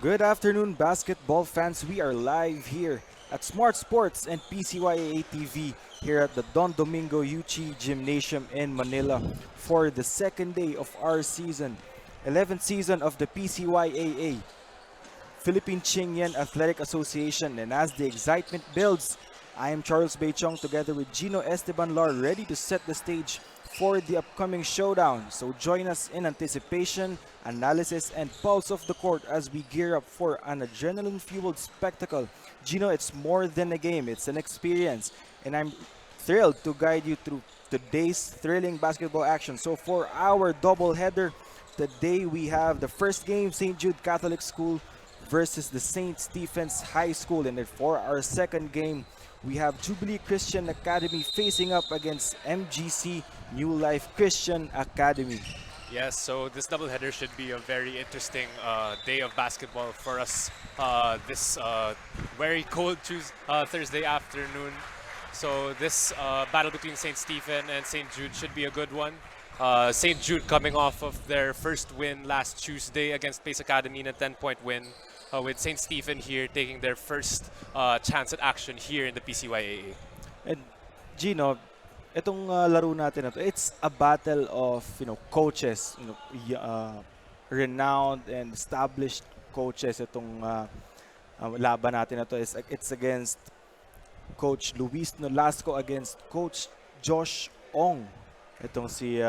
Good afternoon, basketball fans. We are live here at Smart Sports and PCYAA TV here at the Don Domingo UC Gymnasium in Manila for the second day of our season, 11th season of the PCYAA, Philippine Qingyan Athletic Association. And as the excitement builds, I am Charles Beichong together with Gino Esteban Lar, ready to set the stage for the upcoming showdown. So join us in anticipation, analysis, and pulse of the court as we gear up for an adrenaline-fueled spectacle. Gino, it's more than a game, it's an experience. And I'm thrilled to guide you through today's thrilling basketball action. So for our doubleheader, today we have the first game, St. Jude Catholic School versus the St. Stephen's High School. And then for our second game, we have Jubilee Christian Academy facing up against MGC New Life Christian Academy. Yes, so this doubleheader should be a very interesting day of basketball for us this very cold Thursday afternoon. So this battle between St. Stephen and St. Jude should be a good one. St. Jude coming off of their first win last Tuesday against Pace Academy in a 10-point win, with St. Stephen here taking their first chance at action here in the PCYAA. And Gino, itong laro natin na to, it's a battle of coaches, renowned and established coaches. Itong laban natin na to is it's against Coach Luis Nolasco against Coach Josh Ong. Itong si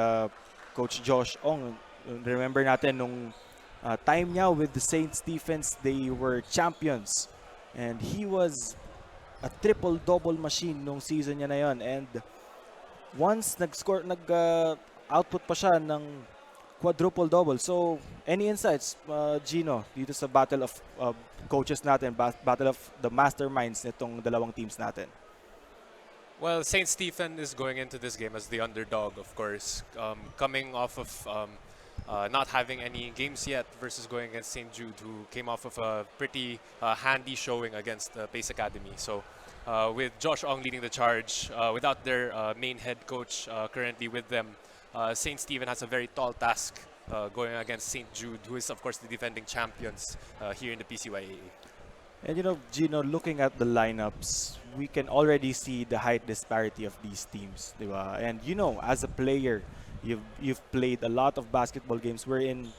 Coach Josh Ong, remember natin nung time niya with the St. Stephen's, they were champions. And he was a triple-double machine nung season niya na yon. And once output pa siya ng quadruple-double. So, any insights, Gino, dito sa battle of coaches natin, battle of the masterminds nitong dalawang teams natin? Well, St. Stephen is going into this game as the underdog, of course, coming off of not having any games yet versus going against St. Jude, who came off of a pretty handy showing against Pace Academy. So with Josh Ong leading the charge, without their main head coach currently with them, St. Stephen has a very tall task going against St. Jude, who is, of course, the defending champions here in the PCYAA. And Gino, looking at the lineups, we can already see the height disparity of these teams, di ba? And as a player, you've played a lot of basketball games wherein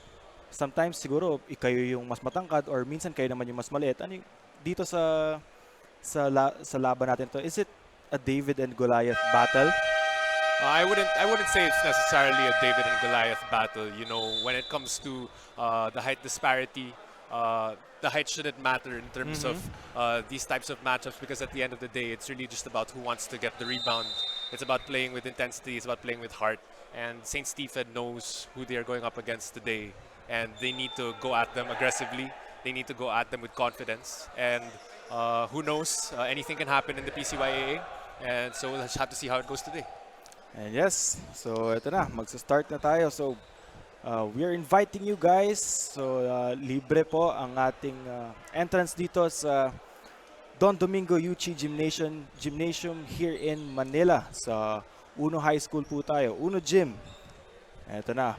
sometimes siguro kayo yung mas matangkad or minsan kayo naman yung mas maliit. Dito sa laban natin to, is it a David and Goliath battle? I wouldn't say it's necessarily a David and Goliath battle. When it comes to the height disparity, the height shouldn't matter in terms of these types of matchups, because at the end of the day, it's really just about who wants to get the rebound. It's about playing with intensity. It's about playing with heart. And St. Stephen knows who they are going up against today, and they need to go at them aggressively. They need to go at them with confidence. And who knows, anything can happen in the PCYAA. And so we'll just have to see how it goes today. And yes, so ito na, magsa-start na tayo. So we are inviting you guys. So libre po ang ating entrance dito sa Don Domingo UC Gymnasium here in Manila. Sa Uno High School po tayo. Uno Gym. Ito na.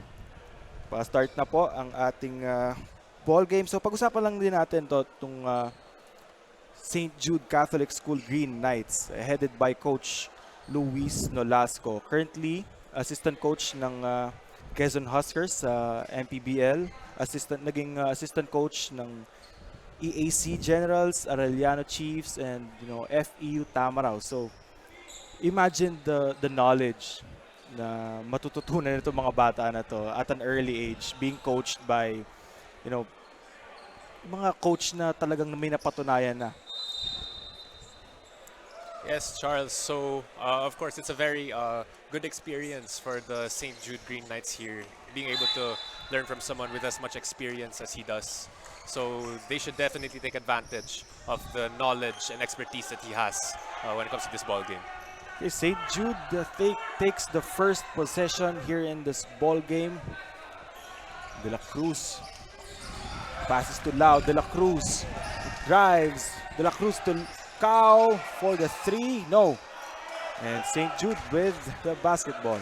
Pa-start na po ang ating ball game. So pag-usapan lang din natin itong St. Jude Catholic School Green Knights, headed by Coach Luis Nolasco. Currently, assistant coach ng Quezon Huskers sa MPBL. Naging assistant coach ng EAC Generals, Arellano Chiefs, and FEU Tamarao. So, imagine the knowledge na matututunan nito mga bata na to at an early age, being coached by mga coach na talagang may napatunayan na. Yes, Charles. So, of course, it's a very good experience for the St. Jude Green Knights here, being able to learn from someone with as much experience as he does. So they should definitely take advantage of the knowledge and expertise that he has when it comes to this ball game. Okay, St. Jude takes the first possession here in this ball game. De La Cruz passes to Lau. De La Cruz drives. De La Cruz to Cow for the three. No. And St. Jude with the basketball.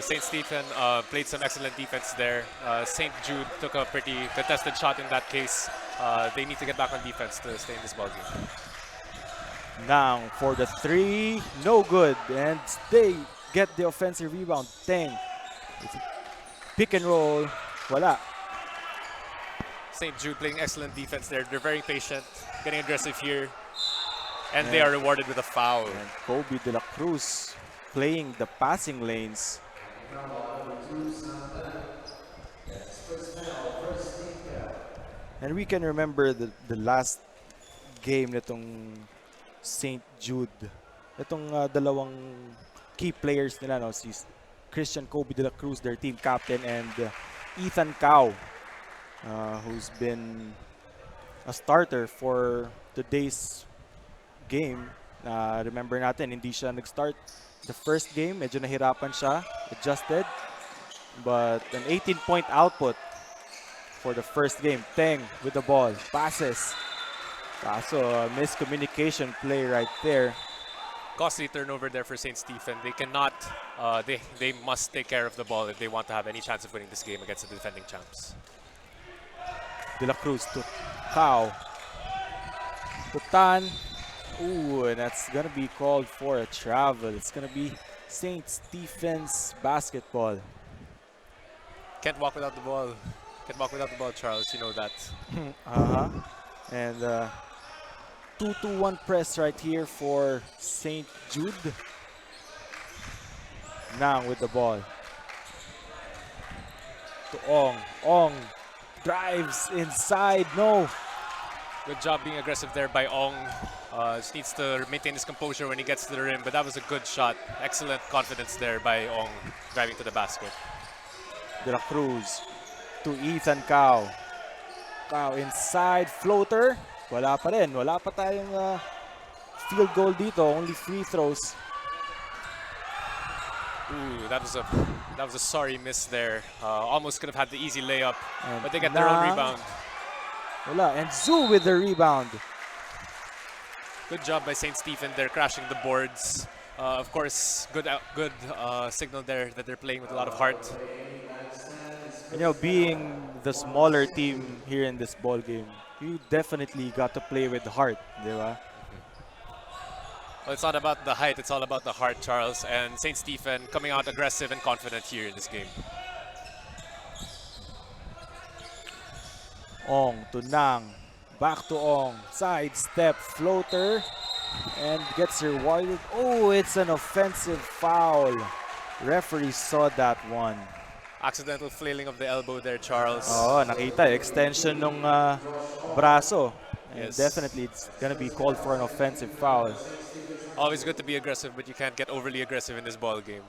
St. Stephen played some excellent defense there. St. Jude took a pretty contested shot in that case. They need to get back on defense to stay in this ballgame. Now for the three, no good, and they get the offensive rebound. Teng, it's a pick and roll, wala. St. Jude playing excellent defense there. They're very patient, getting aggressive here, and they are rewarded with a foul. And Kobe de la Cruz playing the passing lanes. And we can remember the last game nitong St. Jude. Itong dalawang key players nila, no, si Christian Kobe de la Cruz, their team captain, and Ethan Cao, who's been a starter for today's game. Remember natin, hindi siya nag-start the first game. Medyo nahirapan siya, adjusted. But an 18-point output for the first game. Teng with the ball, passes. Kaso, miscommunication play right there. Costly turnover there for St. Stephen. They cannot, they must take care of the ball if they want to have any chance of winning this game against the defending champs. De La Cruz to Cao. To Tan. Ooh, and that's gonna be called for a travel. It's gonna be St. Stephen's basketball. Can't walk without the ball. Can't walk without the ball, Charles. You know that. And 2-2-1 press right here for St. Jude. Now with the ball. To Ong. Ong drives inside. No. Good job being aggressive there by Ong. Just needs to maintain his composure when he gets to the rim, but that was a good shot. Excellent confidence there by Ong driving to the basket. De La Cruz to Ethan Cao. Cao inside, floater. Wala pa rin. Wala pa tayong field goal dito. Only free throws. Ooh, that was a sorry miss there. Almost could have had the easy layup, but they get their Nang. own rebound. Wala. And Zhu with the rebound. Good job by St. Stephen. They're crashing the boards. Of course, good signal there that they're playing with a lot of heart. You know, being the smaller team here in this ball game, you definitely got to play with heart, di ba? Well, it's not about the height, it's all about the heart, Charles. And St. Stephen coming out aggressive and confident here in this game. Ong to Nang. Back to Ong. Side step floater. And gets rewarded. Oh, it's an offensive foul. Referee saw that one. Accidental flailing of the elbow there, Charles. Oh, nakita. Extension ng braso. And Yes. definitely it's gonna be called for an offensive foul. Always good to be aggressive, but you can't get overly aggressive in this ball game.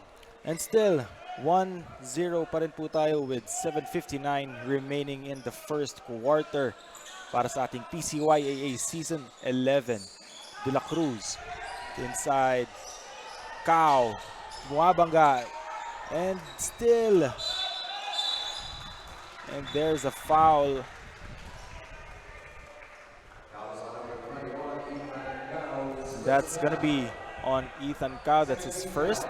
And still, 1-0 pa rin po tayo with 7:59 remaining in the first quarter para sa ating PCYAA Season 11. De La Cruz inside. Cao. Bumabangga. And still. And there's a foul. That's gonna be on Ethan Cao. That's his first.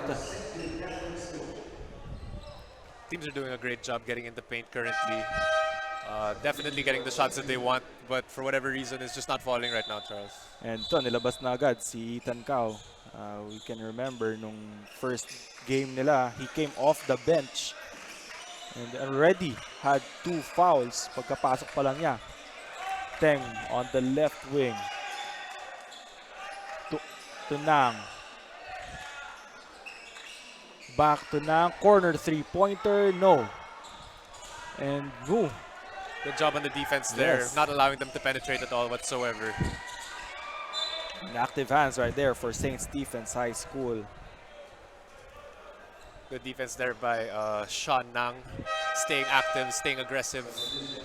Teams are doing a great job getting in the paint currently. Definitely getting the shots that they want, but for whatever reason, it's just not falling right now, Charles. And ito, nilabas na agad si Ethan Cao. We can remember nung first game nila, he came off the bench and already had 2 fouls pagkapasok pa lang niya. Teng on the left wing. To Nang. Back to Nang. Corner 3-pointer. No. And Wu. Good job on the defense there, Yes. not allowing them to penetrate at all whatsoever. Active hands right there for St. Stephen's High School. Good defense there by Sean Nang, staying active, staying aggressive,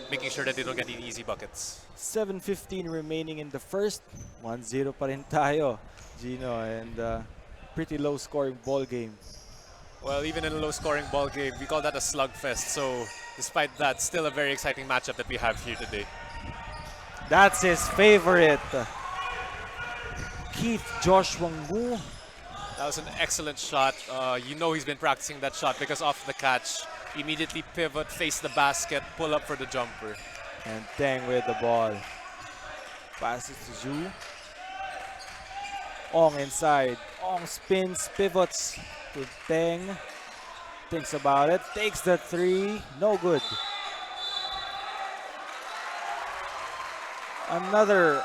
making sure that they don't get any easy buckets. 7:15 remaining in the first. 1-0 pa rin tayo, Gino, and pretty low scoring ball game. Well, even in a low-scoring ball game, we call that a slugfest. So, despite that, still a very exciting matchup that we have here today. That's his favorite. Keith Joshua Ngu That was an excellent shot. You know he's been practicing that shot because off the catch, immediately pivot, face the basket, pull up for the jumper. And Teng with the ball. Passes to Zhu. Ong inside. Ong spins, pivots to Teng. Thinks about it. Takes the three. No good. Another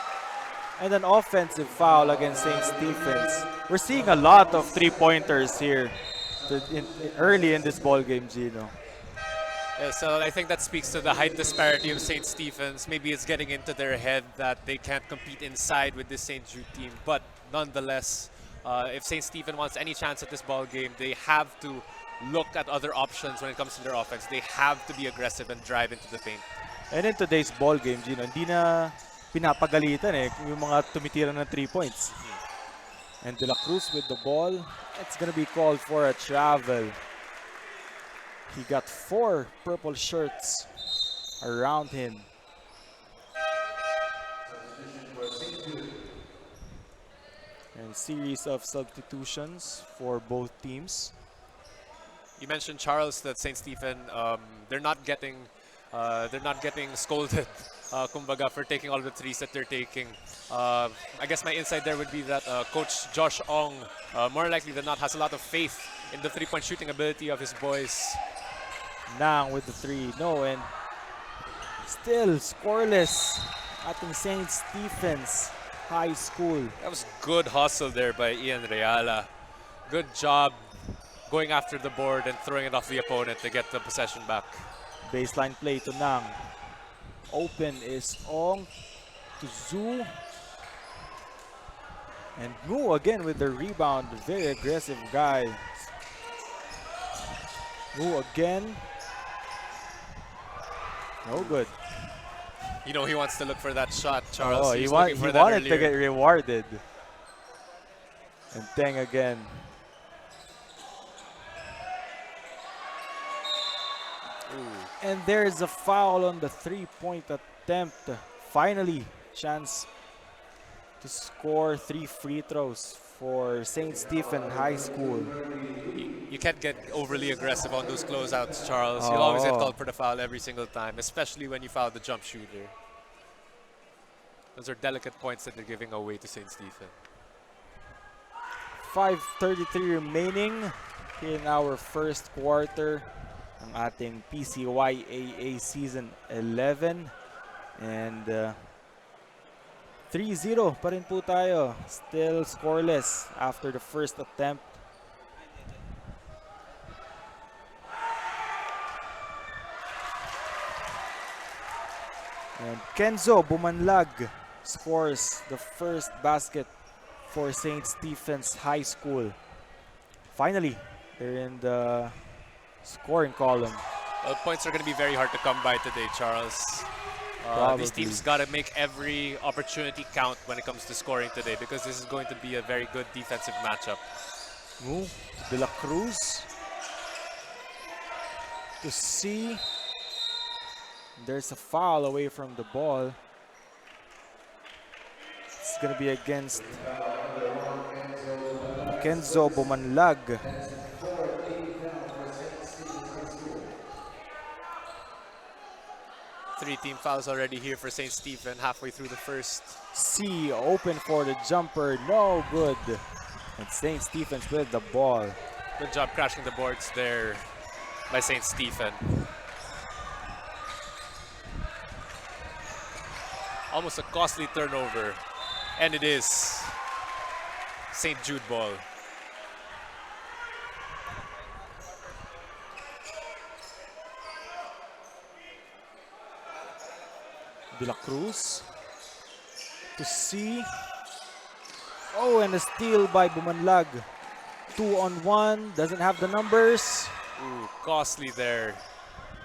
and an offensive foul against St. Stephen's. We're seeing a lot of three-pointers here early in this ball game, Gino. Yeah, so I think that speaks to the height disparity of St. Stephen's. Maybe it's getting into their head that they can't compete inside with this St. Jude team. But nonetheless, if St. Stephen wants any chance at this ball game, they have to look at other options when it comes to their offense. They have to be aggressive and drive into the paint. And in today's ball game, Gino, hindi na pinapagalitan yung mga tumitira ng 3 points. And De La Cruz with the ball. It's gonna be called for a travel. He got 4 purple shirts around him. And series of substitutions for both teams. You mentioned, Charles, that St. Stephen, they're not getting scolded, kumbaga, for taking all the threes that they're taking. I guess my insight there would be that Coach Josh Ong, more likely than not, has a lot of faith in the three-point shooting ability of his boys. Nang with the 3. No, and still scoreless at St. Stephen's High School. That was good hustle there by Ian Reala. Good job going after the board and throwing it off the opponent to get the possession back. Baseline play to Nang. Open is Ong to Zhu. And Ngu again with the rebound. Very aggressive guy. Ngu again. No good. You know he wants to look for that shot, Charles. Oh, he wanted to get rewarded. And Teng again. Ooh. And there's a foul on the 3-point attempt. Finally, chance to score 3 free throws for St. Stephen High School. You can't get overly aggressive on those closeouts, Charles. You'll always get called for the foul every single time, especially when you foul the jump shooter. Those are delicate points that they're giving away to St. Stephen. 5:33 remaining in our first quarter ng ating PCYAA Season 11. And 3-0 pa rin po tayo. Still scoreless after the first attempt. And Kenzo Bumanlag scores the first basket for St. Stephen's High School. Finally, they're in the scoring column. Well, points are going to be very hard to come by today, Charles. These teams got to make every opportunity count when it comes to scoring today, because this is going to be a very good defensive matchup. De La Cruz to see. There's a foul away from the ball. It's going to be against Kenzo Bumanlag. 3 team fouls already here for St. Stephen halfway through the first. C open for the jumper, no good. And St. Stephen's with the ball. Good job crashing the boards there by St. Stephen. Almost a costly turnover, and it is St. Jude ball. De La Cruz to C. Oh, and a steal by Bumanlag. 2-on-1, doesn't have the numbers. Ooh, costly there.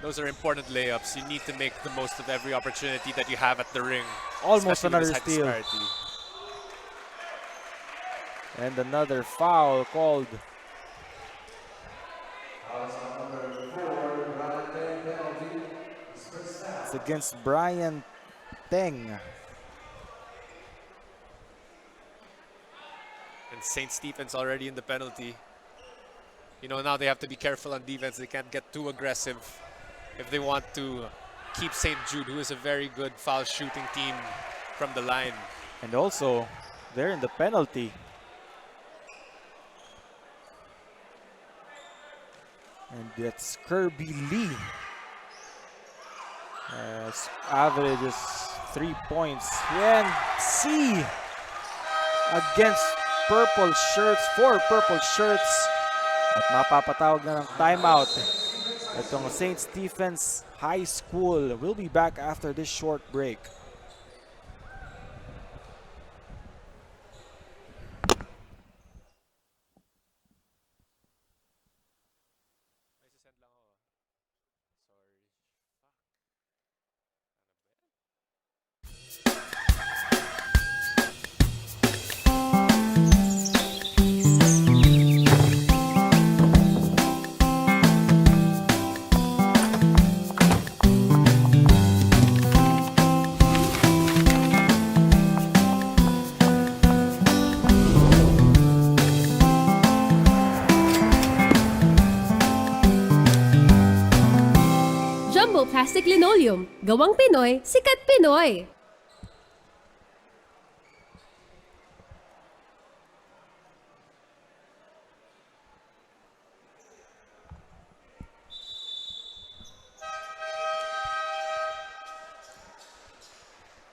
Those are important layups. You need to make the most of every opportunity that you have at the ring. Almost another steal. And another foul called. It's against Brian Teng. And And St. Stephen's already in the penalty. You know, now they have to be careful on defense. They can't get too aggressive if they want to keep St. Jude, who is a very good foul shooting team, from the line. And also, they're in the penalty. And that's Kirby Lee. Averages 3 points. And C against purple shirts, 4 purple shirts. At mapapatawag na ng timeout. Itong St. Stephen's High School will be back after this short break. Plastic linoleum. Gawang Pinoy, sikat Pinoy.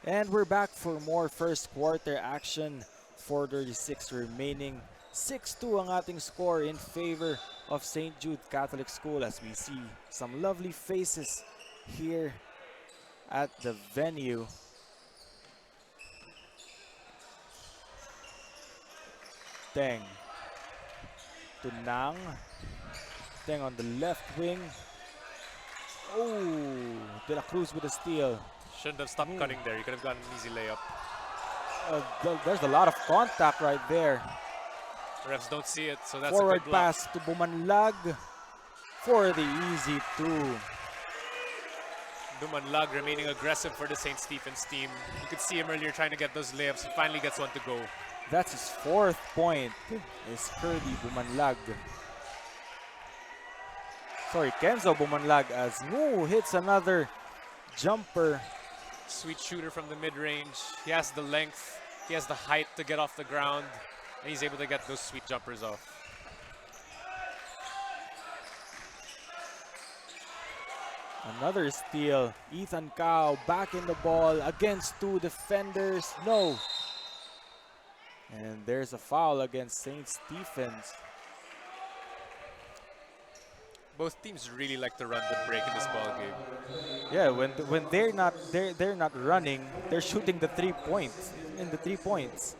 And we're back for more first quarter action. 4:36 remaining. 6-2 ang ating score in favor of St. Jude Catholic School as we see some lovely faces here at the venue. Teng to Nang. Teng on the left wing. Oh, De La Cruz with a steal. Shouldn't have stopped cutting there. You could have gotten an easy layup. There's a lot of contact right there. The refs don't see it, so that's Forward a good block. pass to Bumanlag for the easy two. Dumanlag remaining aggressive for the St. Stephen's team. You could see him earlier trying to get those layups. He finally gets one to go. That's his 4th point. Is Kirby Bumanlag. Sorry, Kenzo Bumanlag as Mu hits another jumper. Sweet shooter from the mid-range. He has the length. He has the height to get off the ground. And he's able to get those sweet jumpers off. Another steal. Ethan Cao back in the ball against 2 defenders. No. And there's a foul against St. Stephen's. Both teams really like to run the break in this ball game. Yeah, when they're not running, they're shooting the 3 points in the 3 points.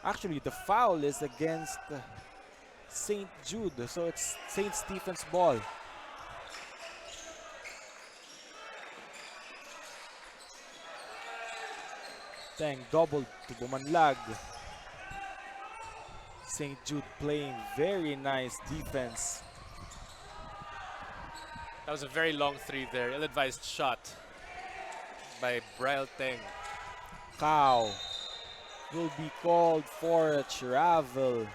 Actually, the foul is against St. Jude, so it's St. Stephen's ball. Teng doubled to Bumanlag. St. Jude playing very nice defense. That was a very long three there. Ill-advised shot by Briel Teng. Cao will be called for a travel.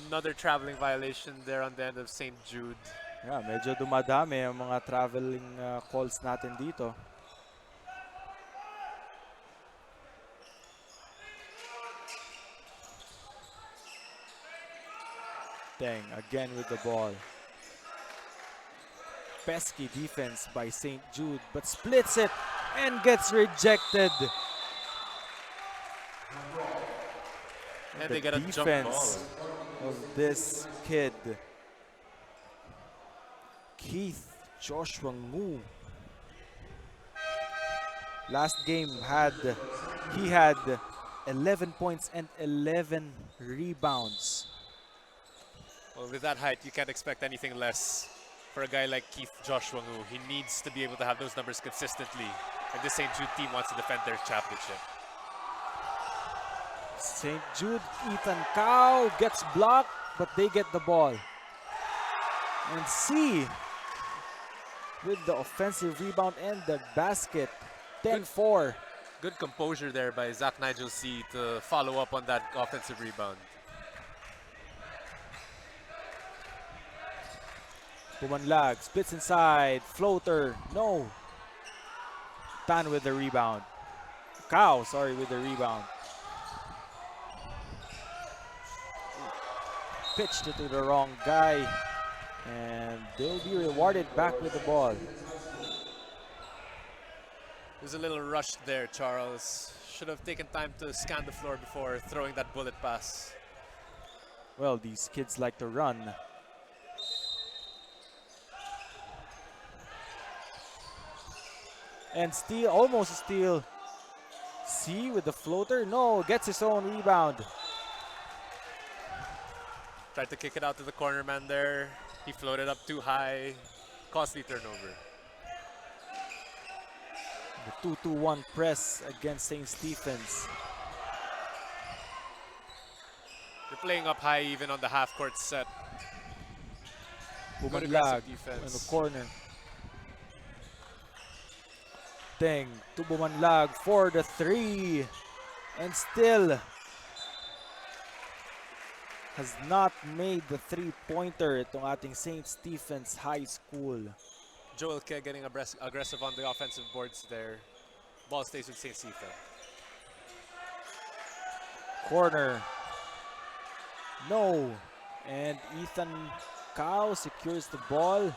Another traveling violation there on the end of St. Jude. Yeah, medyo dumadami ang mga traveling calls natin dito. Teng again with the ball. Pesky defense by St. Jude, but splits it and gets rejected. And The they get a jump ball. defense of this kid, Keith Joshua Ngu. Last game he had 11 points and 11 rebounds. Well, with that height, you can't expect anything less for a guy like Keith Joshua Ngu. He needs to be able to have those numbers consistently if the St. Jude team wants to defend their championship. St. Jude, Ethan Cao gets blocked, but they get the ball. And C with the offensive rebound and the basket. 10-4. Good composure there by Zach Nigel C to follow up on that offensive rebound. Bumanlag splits inside. Floater. No. Tan with the rebound. Cow, sorry, with the rebound. Pitched it to the wrong guy. And they'll be rewarded back with the ball. There's a little rush there, Charles. Should have taken time to scan the floor before throwing that bullet pass. Well, these kids like to run. And steal, almost a steal. C with the floater. No, gets his own rebound. Tried to kick it out to the corner man there. He floated up too high. Costly turnover. The 2-2-1 press against St. Stephen's. They're playing up high even on the half-court set. Good Bumanlag aggressive in defense. the corner. Deng to Bumanlag for the three. And still has not made the three-pointer itong ating St. Stephen's High School. Joel Ke getting aggressive on the offensive boards there. Ball stays with St. Stephen. Corner. No. And Ethan Cao secures the ball.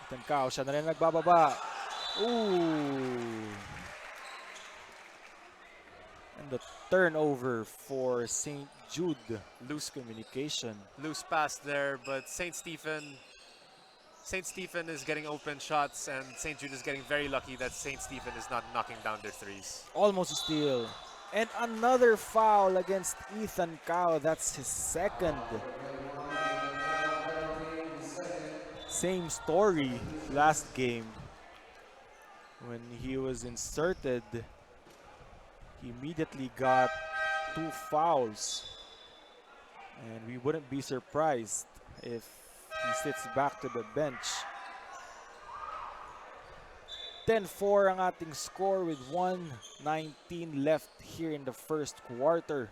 Ethan Cao, siya na rin nagbababa. Ooh. And the turnover for St. Jude. Loose communication. Loose pass there, but St. Stephen is getting open shots, and St. Jude is getting very lucky that St. Stephen is not knocking down their threes. Almost a steal. And another foul against Ethan Cao. That's his second. Same story last game. When he was inserted, he immediately got 2 fouls. And we wouldn't be surprised if he sits back to the bench. 10-4 ang ating score with 1:19 left here in the first quarter.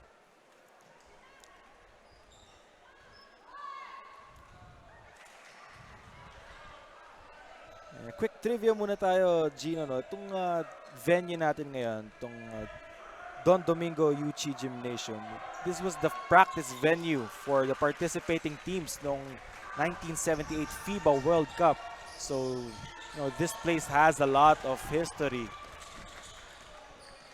Quick trivia muna tayo, Gino. No? Itong venue natin ngayon, itong Don Domingo UC Gymnasium, this was the practice venue for the participating teams noong 1978 FIBA World Cup. So, you know, this place has a lot of history.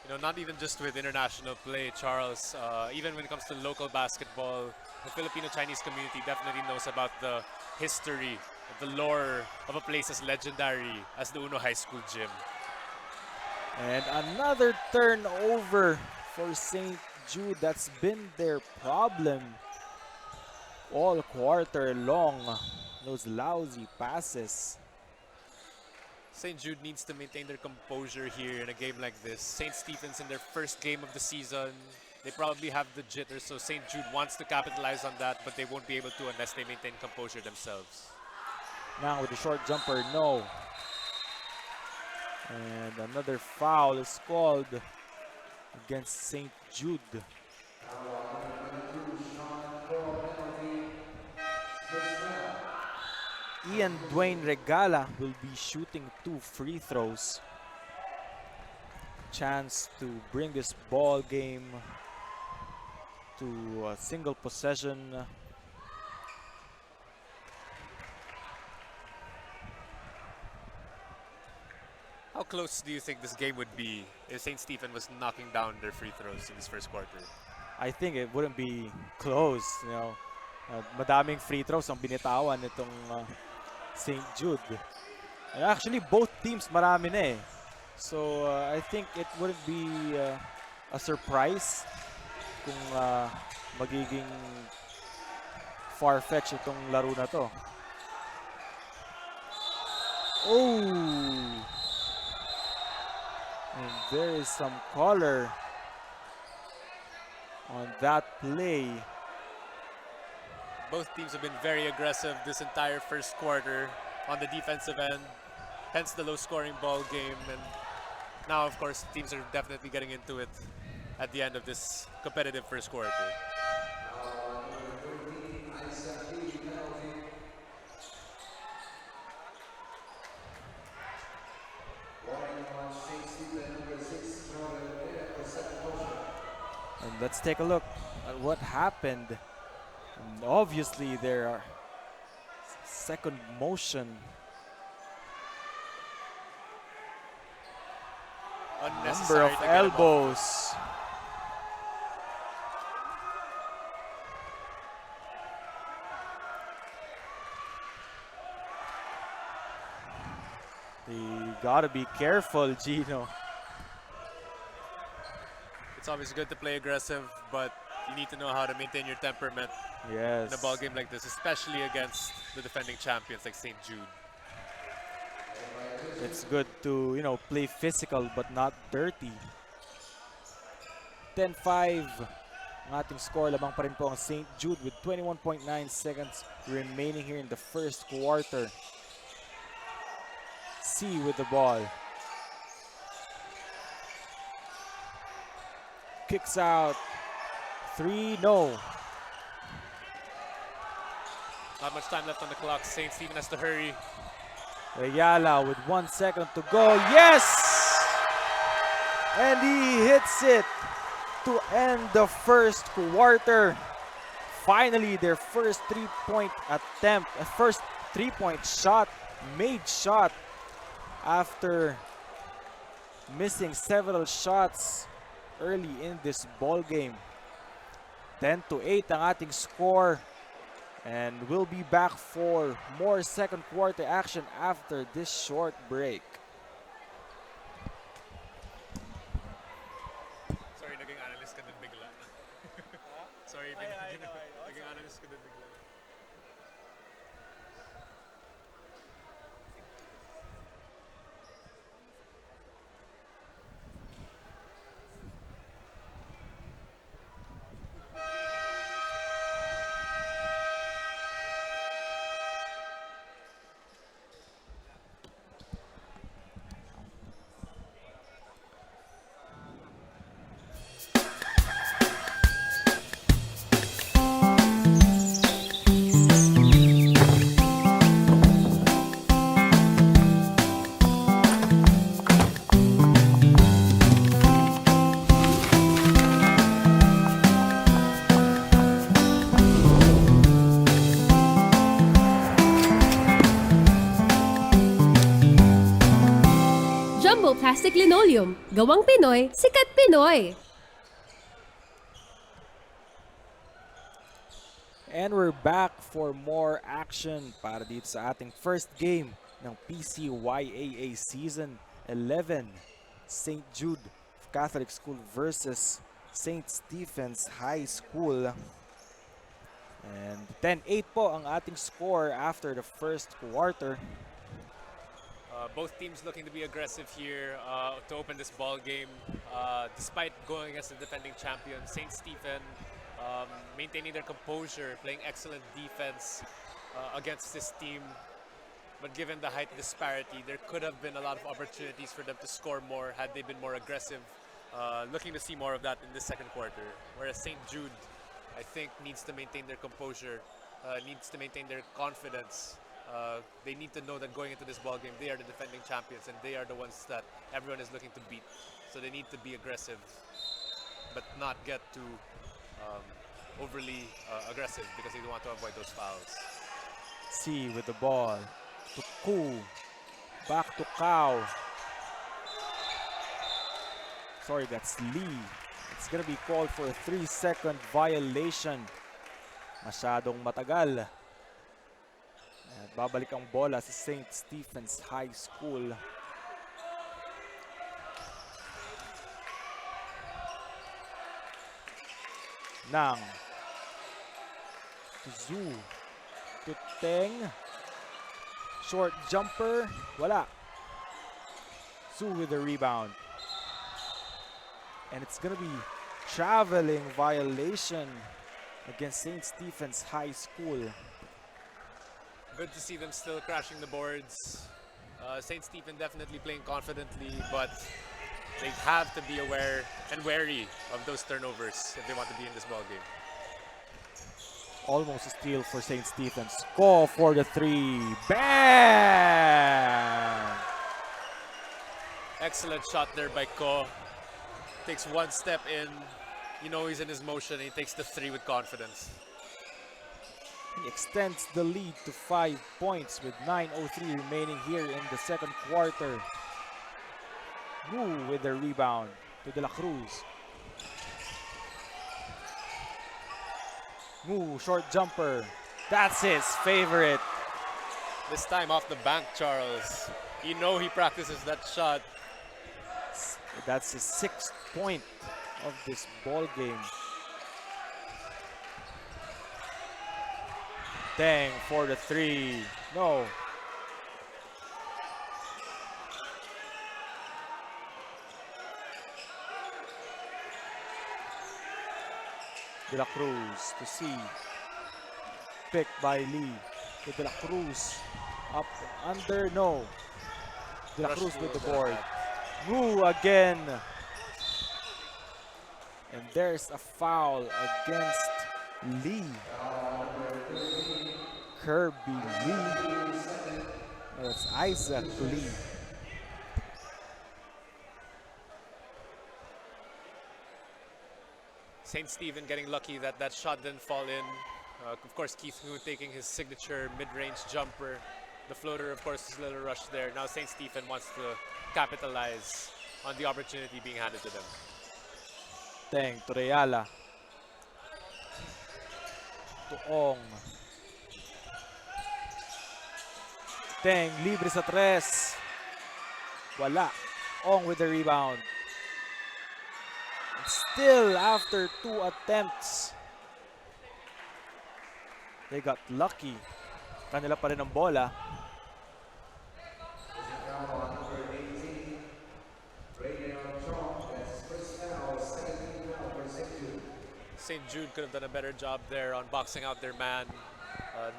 You know, not even just with international play, Charles. Even when it comes to local basketball, the Filipino-Chinese community definitely knows about the history, the lore of a place as legendary as the Uno High School gym. And another turnover for St. Jude. That's been their problem all quarter long. Those lousy passes. St. Jude needs to maintain their composure here in a game like this. St. Stephen's in their first game of the season. They probably have the jitters, so St. Jude wants to capitalize on that, but they won't be able to unless they maintain composure themselves. Now with the short jumper, no. And another foul is called against St. Jude. Ian Dwayne Regala will be shooting 2 free throws. Chance to bring this ball game to a single possession. How close do you think this game would be if St. Stephen was knocking down their free throws in this first quarter? I think it wouldn't be close, you know. Madaming free throws ang binitawan nitong St. Jude. And actually, both teams marami na eh. So, I think it wouldn't be a surprise kung magiging far-fetched itong laro na to. Oh! And there is some color on that play. Both teams have been very aggressive this entire first quarter. on the defensive end, hence the low-scoring ball game. And now, of course, teams are definitely getting into it at the end of this competitive first quarter. And let's take a look at what happened. And obviously, there are second motion. Number Unnecessary of to get him off. elbows. You gotta be careful, Gino. It's always good to play aggressive, but you need to know how to maintain your temperament Yes. in a ball game like this, especially against the defending champions like St. Jude. It's good to, play physical but not dirty. 10-5 ang ating score. Lamang pa rin po ang St. Jude with 21.9 seconds remaining here in the first quarter. C with the ball. Kicks out. 3, no. Not much time left on the clock. St. Stephen has to hurry. Ayala with 1 second to go. Yes! And he hits it to end the first quarter. Finally, their first three-point attempt, first three-point shot, made shot after missing several shots early in this ball game. 10-8 ang ating score. And we'll be back for more second quarter action after this short break. Sorry, naging analyst ka din bigla. Sorry, naging analyst ka din bigla. Jumbo Plastic Linoleum. Gawang Pinoy, sikat Pinoy. And we're back for more action para dito sa ating first game ng PCYAA Season 11. St. Jude Catholic School versus St. Stephen's High School. And 10-8 po ang ating score after the first quarter. Both teams looking to be aggressive here to open this ball game. Despite going against the defending champion, St. Stephen maintaining their composure, playing excellent defense against this team. But given the height disparity, there could have been a lot of opportunities for them to score more had they been more aggressive. Looking to see more of that in the second quarter. Whereas St. Jude, I think, needs to maintain their composure, needs to maintain their confidence. They need to know that going into this ball game, they are the defending champions and they are the ones that everyone is looking to beat. So they need to be aggressive, but not get too overly aggressive because they don't want to avoid those fouls. C with the ball. To Ku. Back to Cow. Sorry, that's Lee. It's gonna be called for a 3-second violation. Masyadong matagal. At babalik ang bola sa St. Stephen's High School. Nang. To Zhu. To Teng. Short jumper. Wala. Zhu with the rebound. And it's gonna be traveling violation against St. Stephen's High School. Good to see them still crashing the boards. St. Stephen definitely playing confidently, but they have to be aware and wary of those turnovers if they want to be in this ball game. Almost a steal for St. Stephen's. Go for the three. Bang! Excellent shot there by Ko. Takes one step in. You know he's in his motion. He takes the three with confidence. He extends the lead to 5 points with 9:03 remaining here in the second quarter. Wu with the rebound to De La Cruz. Wu, short jumper. That's his favorite. This time off the bank, Charles. You know he practices that shot. That's his 6th point of this ball game. Dang for the three. No. De La Cruz to C. Picked by Lee. To De La Cruz. Up under. No. De La Rush Cruz to with the the board. net. Wu again. And there's a foul against Lee. Kirby Lee. No, it's Isaac Lee. St. Stephen getting lucky that that shot didn't fall in. Of course, Keith Hu taking his signature mid-range jumper. The floater, of course, is a little rush there. Now St. Stephen wants to capitalize on the opportunity being handed to them. Teng to Reala. To Ong. Teng, libre sa tres. Wala. Ong with the rebound. And still, after 2 attempts, they got lucky. Kanila pa rin ang bola. St. Jude could have done a better job there on boxing out their man.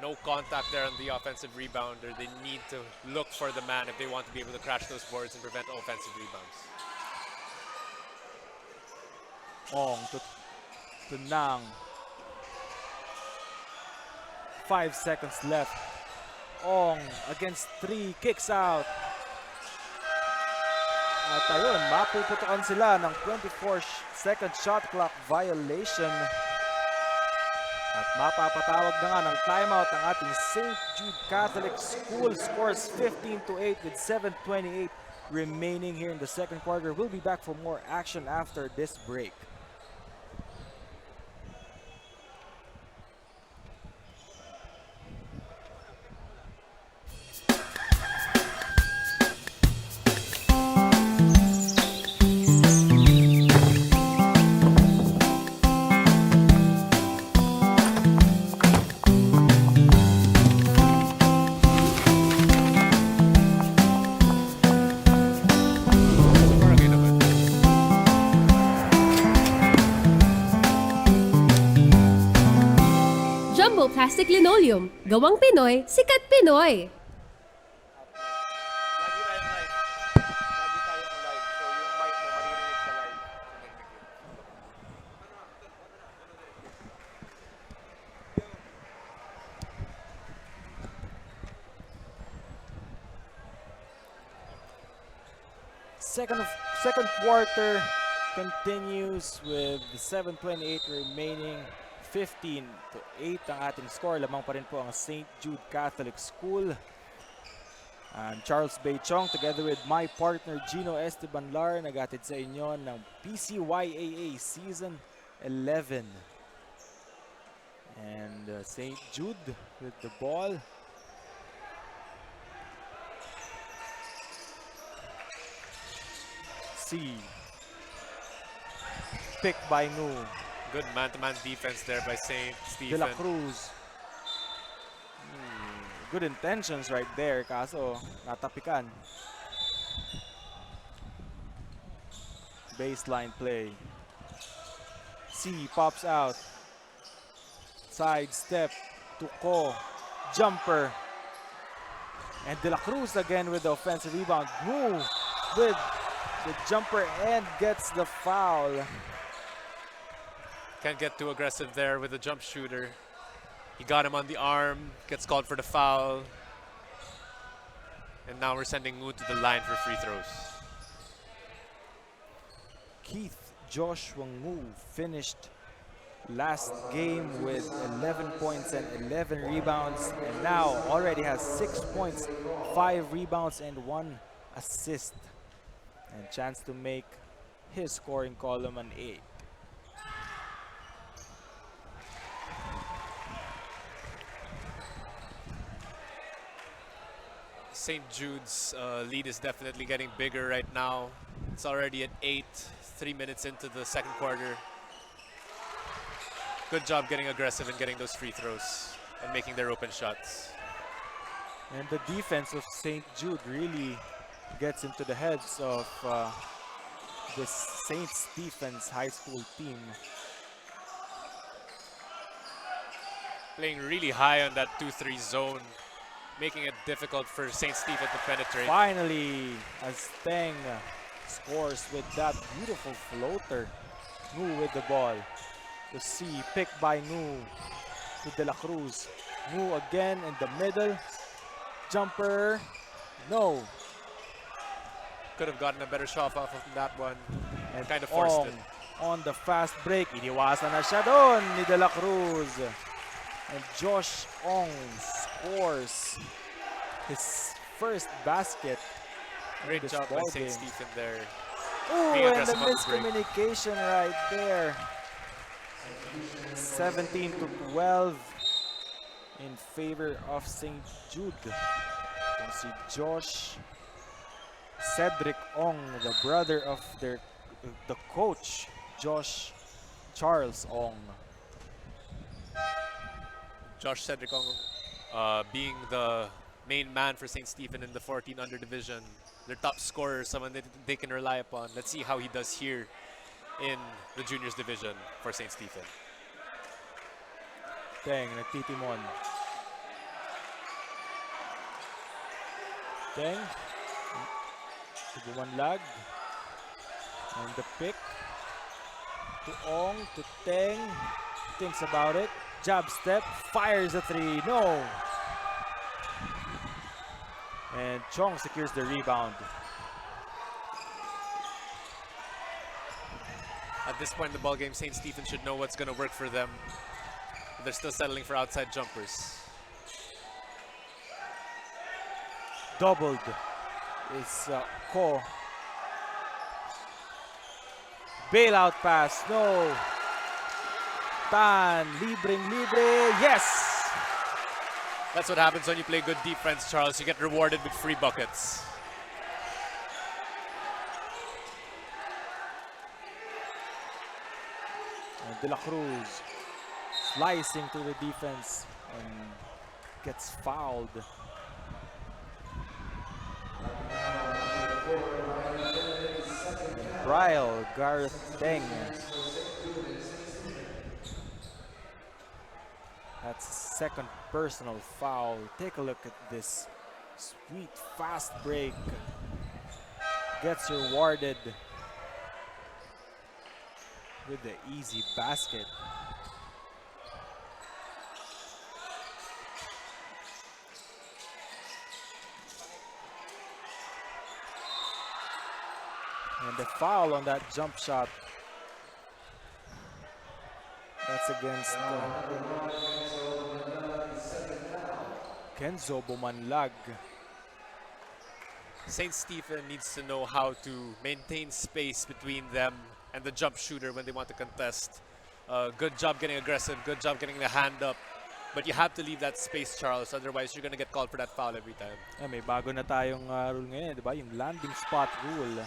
No contact there on the offensive rebounder. They need to look for the man if they want to be able to crash those boards and prevent offensive rebounds. Ong to Nang. 5 seconds left. Ong against 3, kicks out. At ayun, mapuputukan sila ng 24-second shot clock violation. At mapapatawag na nga ng timeout ang ating St. Jude Catholic School. Scores 15-8 with 7:28 remaining here in the second quarter. We'll be back for more action after this break. Jumbo Plastic Linoleum. Gawang Pinoy, sikat Pinoy. Lagi tayong live. Lagi tayong live. So yung mic mo maririnig sa live. Second quarter continues with 7:28 remaining. 15-8 ang ating score. Lamang pa rin po ang St. Jude Catholic School. I'm Charles Baychong together with my partner Gino Estebanlar. Nagatid sa inyo ng PCYAA Season 11. And St. Jude with the ball. C. Picked by Nu. Good man-to-man defense there by St. De Stephen. La Cruz. Good intentions right there, kaso natapikan. Baseline play. C pops out. Side step to Ko. Jumper. And De La Cruz again with the offensive rebound. Move with the jumper and gets the foul. Can't get too aggressive there with the jump shooter. He got him on the arm, gets called for the foul. And now we're sending Ngu to the line for free throws. Keith Joshua Ngu finished last game with 11 points and 11 rebounds, and now already has 6 points, 5 rebounds, and 1 assist. And chance to make his scoring column an 8. St. Jude's lead is definitely getting bigger right now. It's already at 8, 3 minutes into the second quarter. Good job getting aggressive and getting those free throws and making their open shots. And the defense of St. Jude really gets into the heads of the St. Stephen's high school team. Playing really high on that 2-3 zone, making it difficult for St. Stephen to penetrate. Finally, as Teng scores with that beautiful floater. Ngu with the ball. To see, picked by Ngu to De La Cruz. Ngu again in the middle. Jumper, no. Could have gotten a better shot off of that one. And Kind of forced Ong it. on the fast break. Iniwasan na siya doon ni De La Cruz. And Josh Ong scores his first basket. in Great this job by ball St. game. Stephen there. Ooh, Being and the aggressive on the break. miscommunication right there. 17 to 12 in favor of St. Jude. You can see Josh Cedric Ong, the brother of the coach, Josh Charles Ong. Josh Cedric Ong being the main man for St. Stephen in the 14 under division. Their top scorer, someone that they can rely upon. Let's see how he does here in the juniors division for St. Stephen. Teng, nagtitimon. Teng. Bumanlag. And the pick. To Ong, to Teng. Thinks about it. Jab step. Fires a three. No. And Chong secures the rebound. At this point in the ballgame, St. Stephen should know what's going to work for them. They're still settling for outside jumpers. Doubled is Ko. Bailout pass. No. Tan. Libre. Yes. That's what happens when you play good defense, Charles. You get rewarded with free buckets. And De La Cruz slicing through the defense and gets fouled. Bryle, Gareth Teng. That's second personal foul. Take a look at this sweet fast break. Gets rewarded with the easy basket. And the foul on that jump shot. That's against Kenzo Bumanlag. St. Stephen needs to know how to maintain space between them and the jump shooter when they want to contest. Good job getting aggressive, good job getting the hand up. But you have to leave that space, Charles, otherwise you're going to get called for that foul every time. May bago na tayong rule ngayon, di ba? Yung landing spot rule.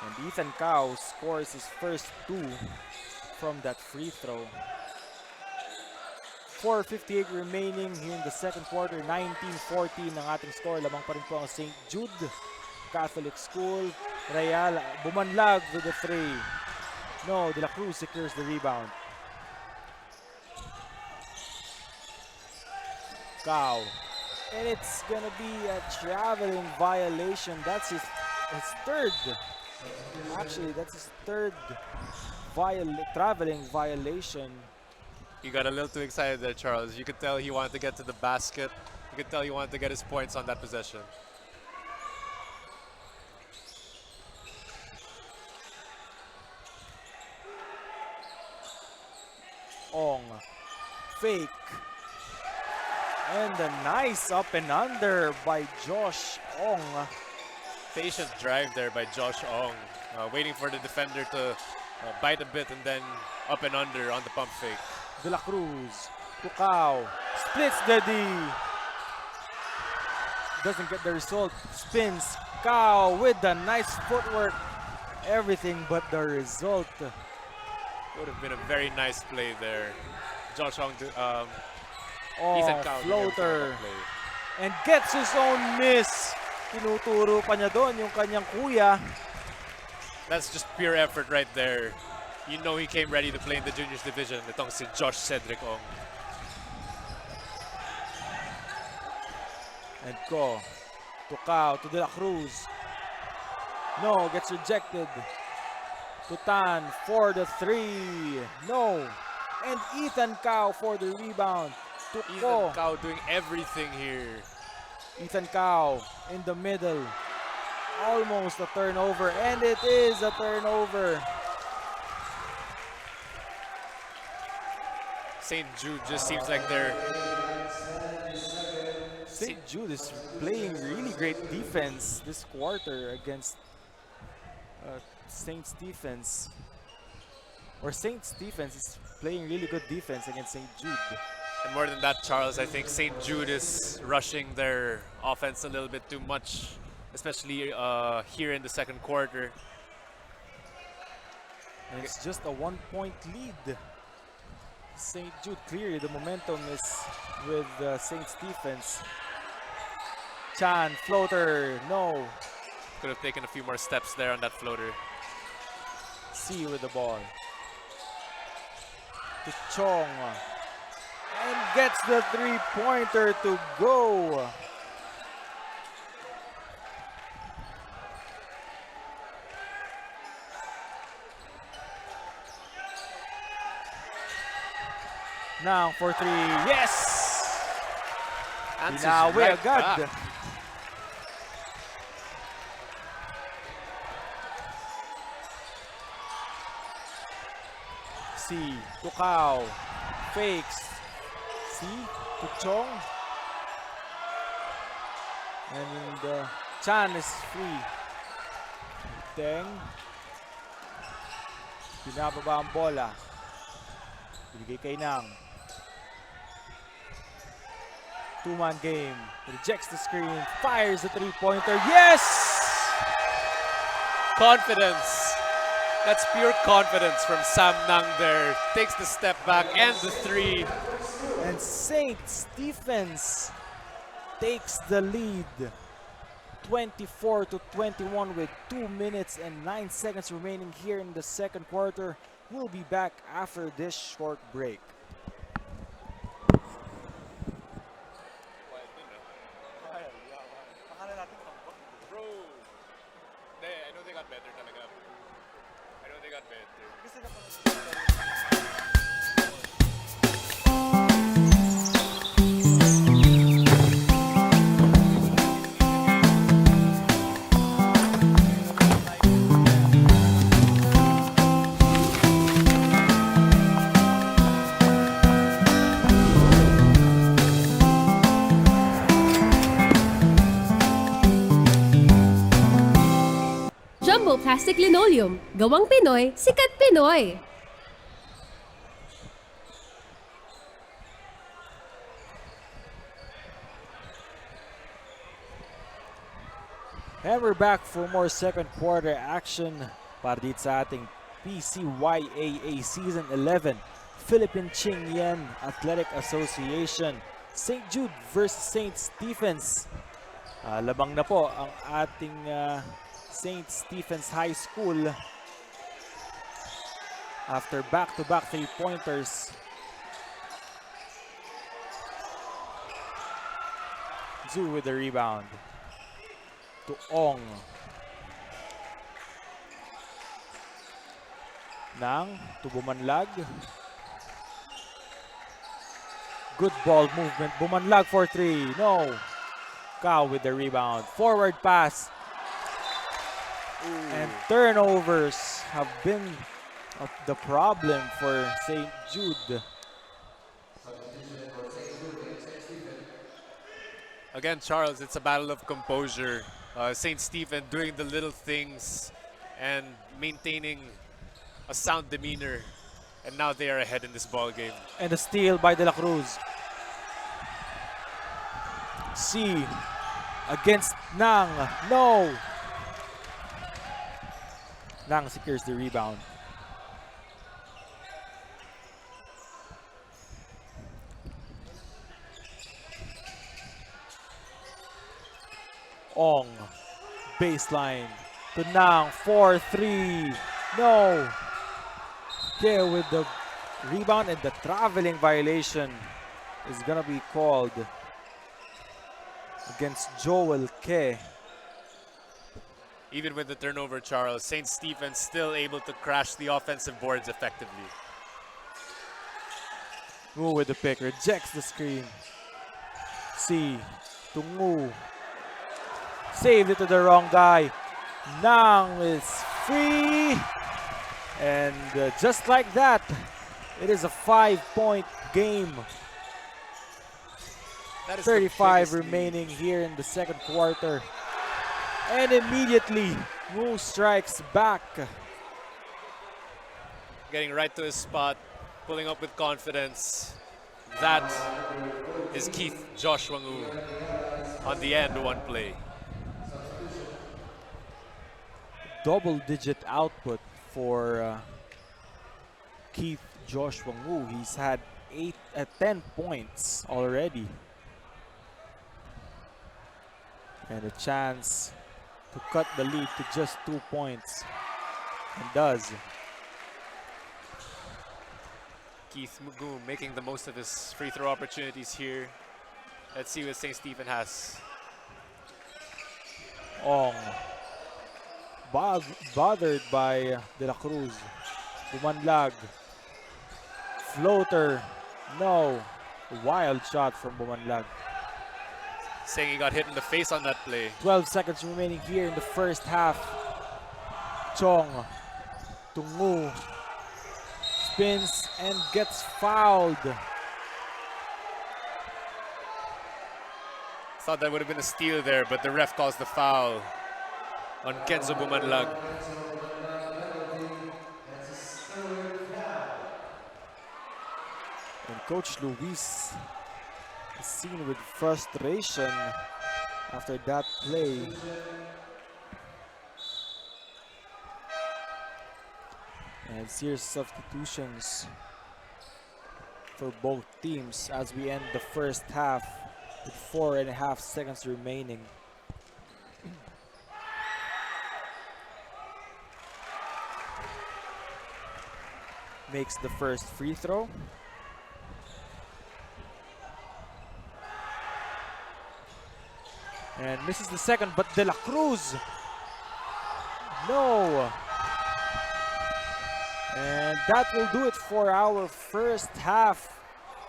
And Ethan Cao scores his first two from that free throw. 4:58 remaining here in the second quarter. 19-14 ang ating score. Lamang pa rin po ang St. Jude Catholic School. Real Bumanlag with the three. No, De La Cruz secures the rebound. Cao And it's gonna be a traveling violation. That's his third. Actually, that's his third traveling violation. He got a little too excited there, Charles. You could tell he wanted to get to the basket. You could tell he wanted to get his points on that possession. Ong. Fake. And a nice up and under by Josh Ong. Patient drive there by Josh Ong. Waiting for the defender to bite a bit and then up and under on the pump fake. De La Cruz. Tukaw. Splits the D. Doesn't get the result. Spins. Cow with the nice footwork. Everything but the result. Would have been a very nice play there. Josh Ong, Oh, Ethan Cow floater. And gets his own miss. Tinuturo pa niya doon yung kanyang kuya. That's just pure effort right there. You know he came ready to play in the juniors division. Itong si Josh Cedric Ong. And go. Tukaw to De La Cruz. No, gets rejected. Tutan for the three. No. And Ethan Cow for the rebound. Ethan Cow doing everything here. Ethan Cow in the middle. Almost a turnover. And it is a turnover. St. Jude just seems like they're... St. Jude is playing really great defense this quarter against Saints defense. Or Saints defense is playing really good defense against St. Jude. And more than that, Charles, I think St. Jude is rushing their offense a little bit too much, especially here in the second quarter. And it's just a 1-point lead. St. Jude, clearly the momentum is with Saints defense. Chan, floater, no. Could have taken a few more steps there on that floater. C with the ball. To Chong. And gets the three-pointer to go. Now for three. Yes! Answers Binawi right agad. back. C. Tukaw. Fakes. C. To Chong. And Chan is free. Teng. Pinababa ang bola. Binigay kay Nang. Two-man game. Rejects the screen. Fires the three-pointer. Yes! Confidence. That's pure confidence from Sam Nang there. Takes the step back and the three. And Saints defense takes the lead. 24-21 with 2 minutes and 9 seconds remaining here in the second quarter. We'll be back after this short break. Bro, I know they got better talaga. I know they got better. Jumbo Plastic Linoleum. Gawang Pinoy, sikat Pinoy. And we're back for more second quarter action para dito sa ating PCYAA Season 11 Philippine Qingyan Athletic Association. St. Jude versus Saints defense. Labang na po ang ating Saints Defense High School after back-to-back three-pointers. Jude with the rebound. To Ong. Nang to Bumanlag. Good ball movement. Bumanlag for 3. No. Kao with the rebound. Forward pass. Ooh. And turnovers have been the problem for St. Jude. Again, Charles, it's a battle of composure. St. Stephen doing the little things and maintaining a sound demeanor. And now they are ahead in this ball game. And a steal by De La Cruz. C against Nang. No. Nang secures the rebound. Ong. Baseline to Nang. 4-3. No. There with the rebound, and the traveling violation is gonna be called against Joel Ke. Even with the turnover, Charles, St. Stephen still able to crash the offensive boards effectively. Ngu with the pick, rejects the screen. C to Ngu. Saved it to the wrong guy. Nang is free. And just like that, it is a 5-point game. That is 35 the biggest remaining here in the second quarter. And immediately, Ngu strikes back. lead. Getting right to his spot, pulling up with confidence. That is Keith Joshua Ngu on the end one play. Double-digit output for Keith Joshua Ngu. He's had 10 points already. And a chance to cut the lead to just 2 points. And does. Keith Ngu making the most of his free throw opportunities here. Let's see what St. Stephen has. Ong. Bothered by De La Cruz. Bumanlag. Floater. No. Wild shot from Bumanlag. Saying he got hit in the face on that play. 12 seconds remaining here in the first half. Chong. To Ngu. Spins and gets fouled. Thought that would have been a steal there, but the ref calls the foul on Kenzo Bumanlag. And Coach Luis is seen with frustration after that play. And serious substitutions for both teams as we end the first half with 4.5 seconds remaining. Makes the first free throw. And misses the second, but De La Cruz. No. And that will do it for our first half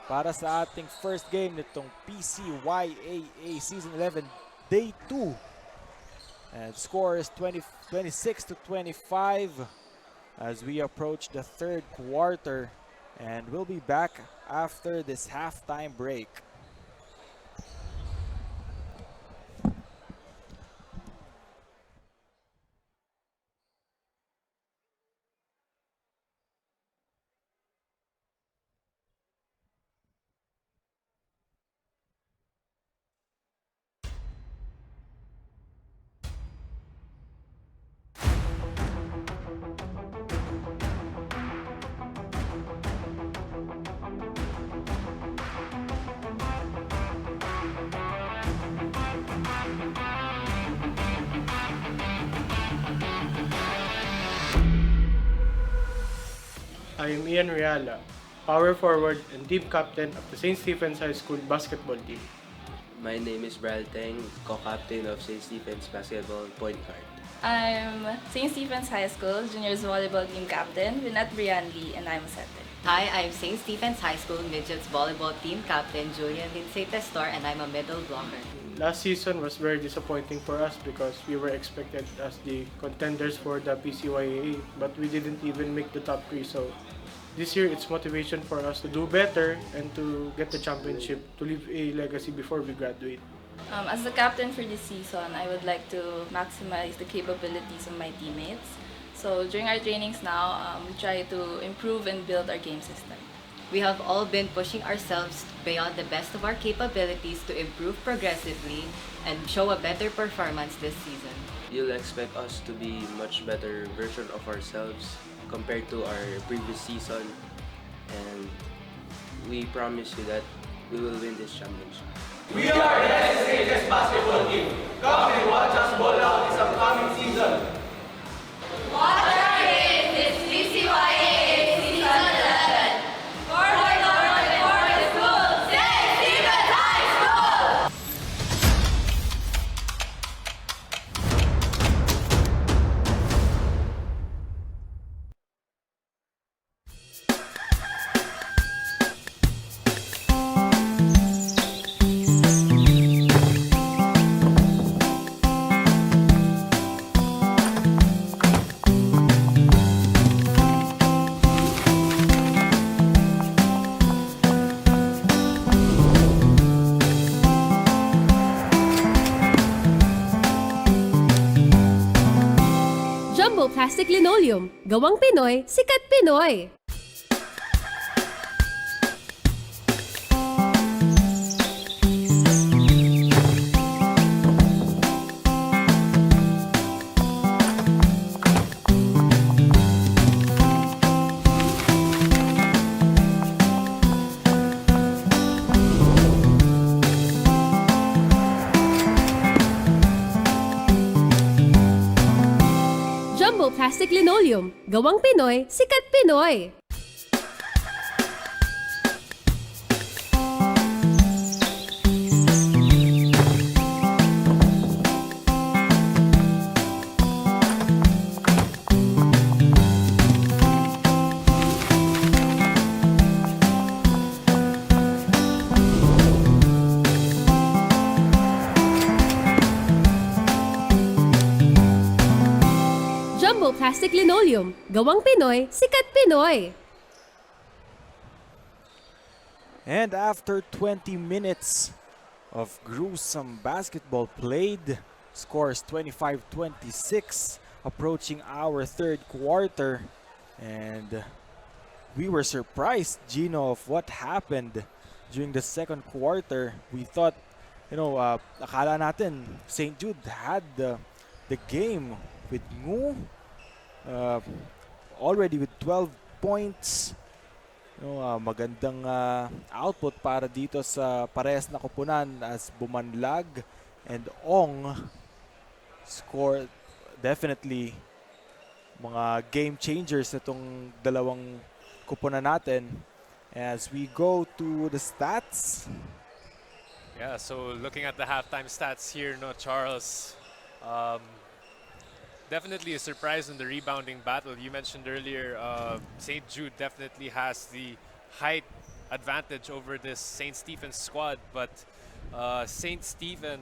para sa ating first game nitong PCYAA Season 11 Day 2. And score is 26-25 as we approach the third quarter. And we'll be back after this halftime break. I am Ian Reala, power forward and team captain of the St. Stephen's High School basketball team. My name is Bral Teng, co-captain of St. Stephen's Basketball Point Guard. I'm St. Stephen's High School Juniors Volleyball Team Captain, Vinat Brian Lee, and I'm a center. Hi, I'm St. Stephen's High School Midgets Volleyball Team Captain Julian Lindsay Testor, and I'm a middle blocker. Last season was very disappointing for us because we were expected as the contenders for the PCYAA, but we didn't even make the top 3. So this year, it's motivation for us to do better and to get the championship, to leave a legacy before we graduate. As the captain for this season, I would like to maximize the capabilities of my teammates. So during our trainings now, we try to improve and build our game system. We have all been pushing ourselves beyond the best of our capabilities to improve progressively and show a better performance this season. You'll expect us to be much better version of ourselves compared to our previous season, and we promise you that we will win this championship. We are the SSHS basketball team. Come and watch us ball out this upcoming season. Watch our games this PCYAA Season 11. For the Lord and for the school, St. Stephen's High School! Jumbo Plastic Linoleum. Gawang Pinoy, sikat Pinoy. Jumbo Plastic Linoleum. Gawang Pinoy, sikat Pinoy. Jumbo Plastic Linoleum. Gawang Pinoy, sikat Pinoy. And after 20 minutes of gruesome basketball played, scores 25-26, approaching our third quarter. And we were surprised, Gino, of what happened during the second quarter. We thought, akala natin St. Jude had the game with Ngu already with 12 points. Magandang output para dito sa parehas na koponan as Bumanlag and Ong score definitely mga game changers itong dalawang koponan natin. As we go to the stats. Yeah, so looking at the halftime stats here, no, Charles, definitely a surprise in the rebounding battle. You mentioned earlier, St. Jude definitely has the height advantage over this St. Stephen squad, but St. Stephen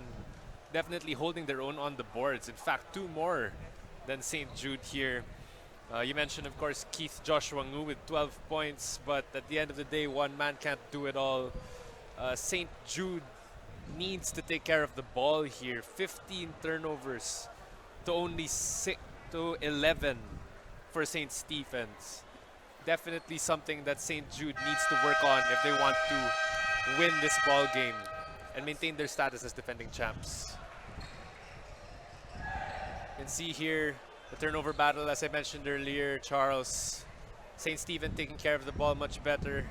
definitely holding their own on the boards. In fact, 2 more than St. Jude here. You mentioned, of course, Keith Joshua Ngu with 12 points, but at the end of the day, one man can't do it all. St. Jude needs to take care of the ball here. 15 turnovers to only 11 for St. Stephen's. Definitely something that St. Jude needs to work on if they want to win this ball game and maintain their status as defending champs. You can see here the turnover battle, as I mentioned earlier, Charles. St. Stephen taking care of the ball much better.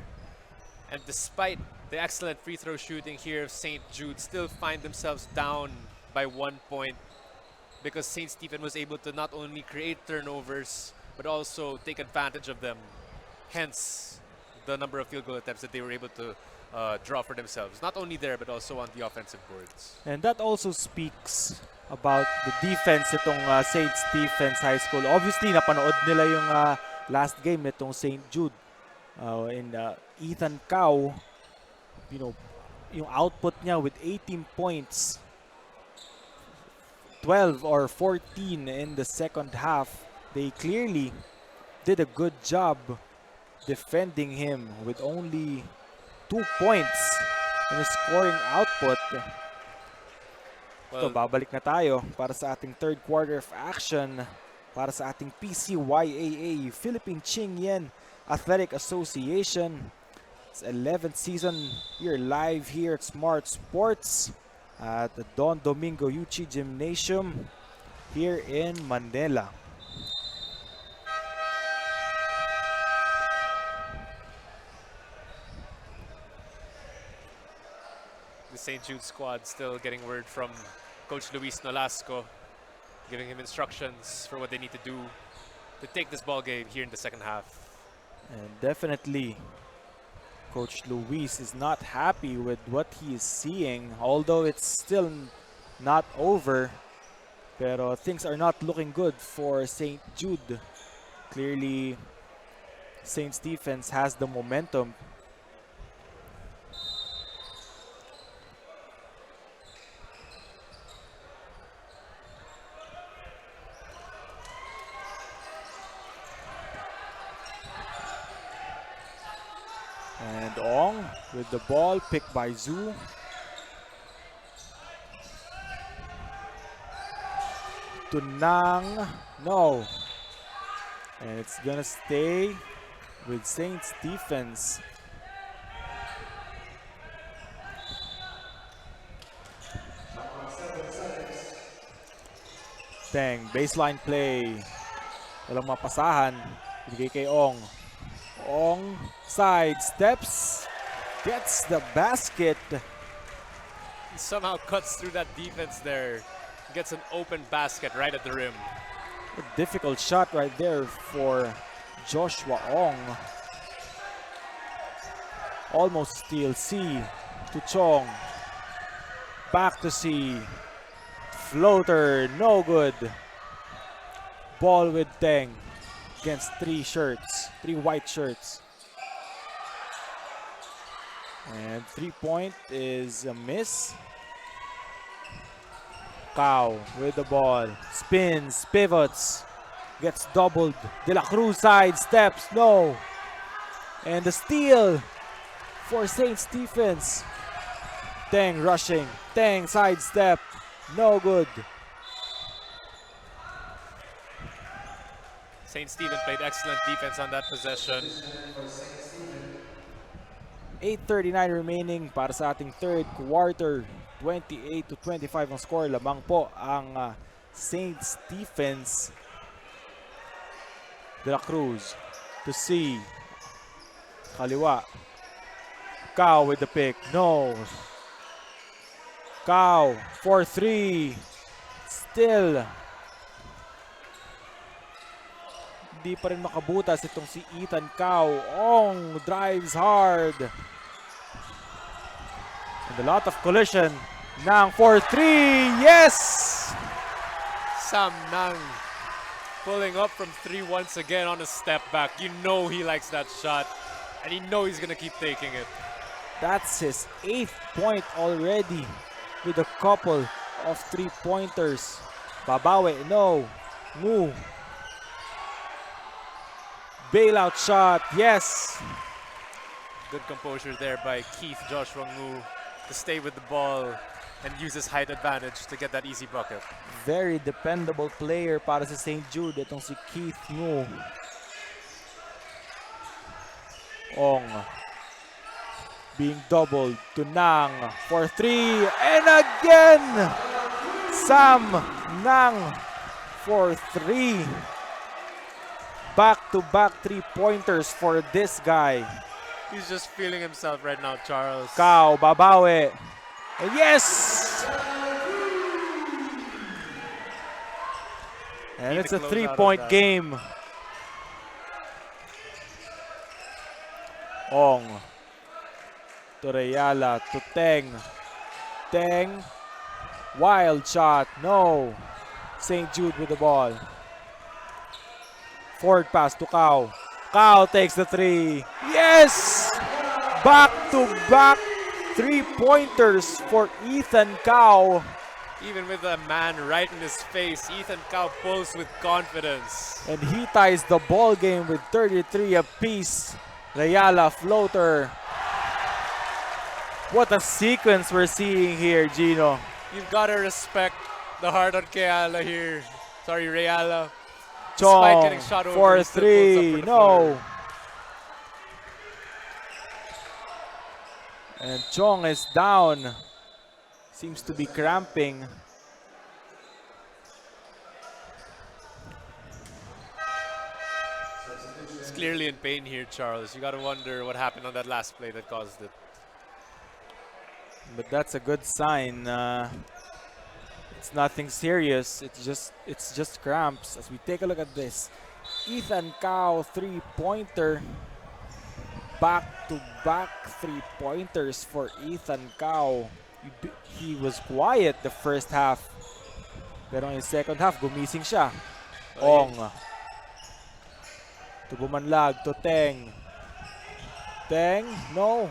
And despite the excellent free throw shooting here of St. Jude, still find themselves down by 1 point because St. Stephen was able to not only create turnovers, but also take advantage of them. Hence, the number of field goal attempts that they were able to draw for themselves. Not only there, but also on the offensive boards. And that also speaks about the defense itong St. Stephen's High School. Obviously, napanood nila yung last game nitong St. Jude. Ethan Cow, you know, yung output niya with 18 points, 12 or 14 in the second half. They clearly did a good job defending him with only 2 points in his scoring output. Ito, babalik na tayo para sa ating third quarter of action para sa ating PCYAA, Philippine Qingyan Athletic Association. It's 11th season. You're live here at Smart Sports at the Don Domingo UCI Gymnasium here in Manila. The St. Jude squad still getting word from Coach Luis Nolasco, giving him instructions for what they need to do to take this ball game here in the second half. And definitely, Coach Luis is not happy with what he is seeing, although it's still not over. Pero things are not looking good for St. Jude. Clearly, St. Stephen's has the momentum. And Ong with the ball picked by Zhu. To Nang, no. And it's gonna stay with St. Stephen's. Dang, baseline play. Walang mapasahan. Ibigay kay Ong. Ong side steps, gets the basket. He somehow cuts through that defense there, gets an open basket right at the rim. A difficult shot right there for Joshua Ong. Almost steal. C to Chong. Back to C. Floater, no good. Ball with Teng against three white shirts. And 3-point is a miss. Cow with the ball, spins, pivots, gets doubled. De La Cruz side steps, no. And the steal for St. Stephen's. Teng rushing, Teng side step, no good. St. Stephen played excellent defense on that possession. 8:39 remaining para sa ating third quarter. 28-25 ang score. Lamang po ang St. Stephen's. De La Cruz to C. Kaliwa. Cow with the pick. No. Cow for 3. Still. Hindi pa rin makabutas itong si Ethan Cow. Ong drives hard. And a lot of collision. Nang for 3. Yes! Sam Nang pulling up from 3 once again on a step back. You know he likes that shot. And you know he's going to keep taking it. That's his 8th point already with a couple of 3-pointers. Babawi, no. Move. Bailout shot, yes. Good composure there by Keith Joshua Ngu to stay with the ball and use his height advantage to get that easy bucket. Very dependable player para sa St. Jude. Itong si Keith Ngu. Ong. Being doubled to Nang for 3. And again! Sam Nang for 3. Back-to-back 3-pointers for this guy. He's just feeling himself right now, Charles. Cow, babawi. And yes! And it's a 3-point game. Ong. To Rayala, to Teng. Teng, wild shot, no. St. Jude with the ball. Forward pass to Kao. Kao takes the three. Yes! Back-to-back three-pointers for Ethan Kao. Even with a man right in his face, Ethan Cao pulls with confidence. And he ties the ball game with 33 apiece. Rayala floater. What a sequence we're seeing here, Gino. You've got to respect the heart on Keala here. Sorry, Rayala. Despite Chong getting shot over, for he still pulls up three. for the No. floater. And Chong is down. Seems to be cramping. He's clearly in pain here, Charles. You got to wonder what happened on that last play that caused it. But that's a good sign. It's nothing serious. It's just cramps. As we take a look at this, Ethan Cao three-pointer. Back-to-back three-pointers for Ethan Cao. He was quiet the first half. Pero in second half, gumising siya. Ong. To Bumanlag, to Teng. Teng, no.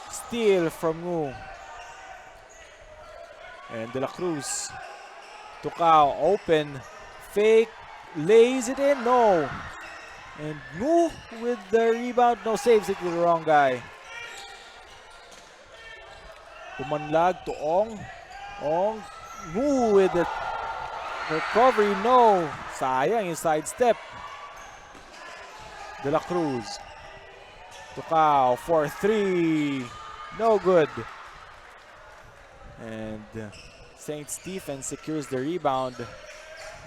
Steal from Ngu. And De La Cruz. To Cao, open. Fake, lays it in, no. And Ngu with the rebound, no, saves it with the wrong guy. Bumanlag to Ong. Ong, Ngu with the recovery, no. Sayang yung sidestep. De La Cruz. To Cao for three. No good. And St. Stephen secures the rebound.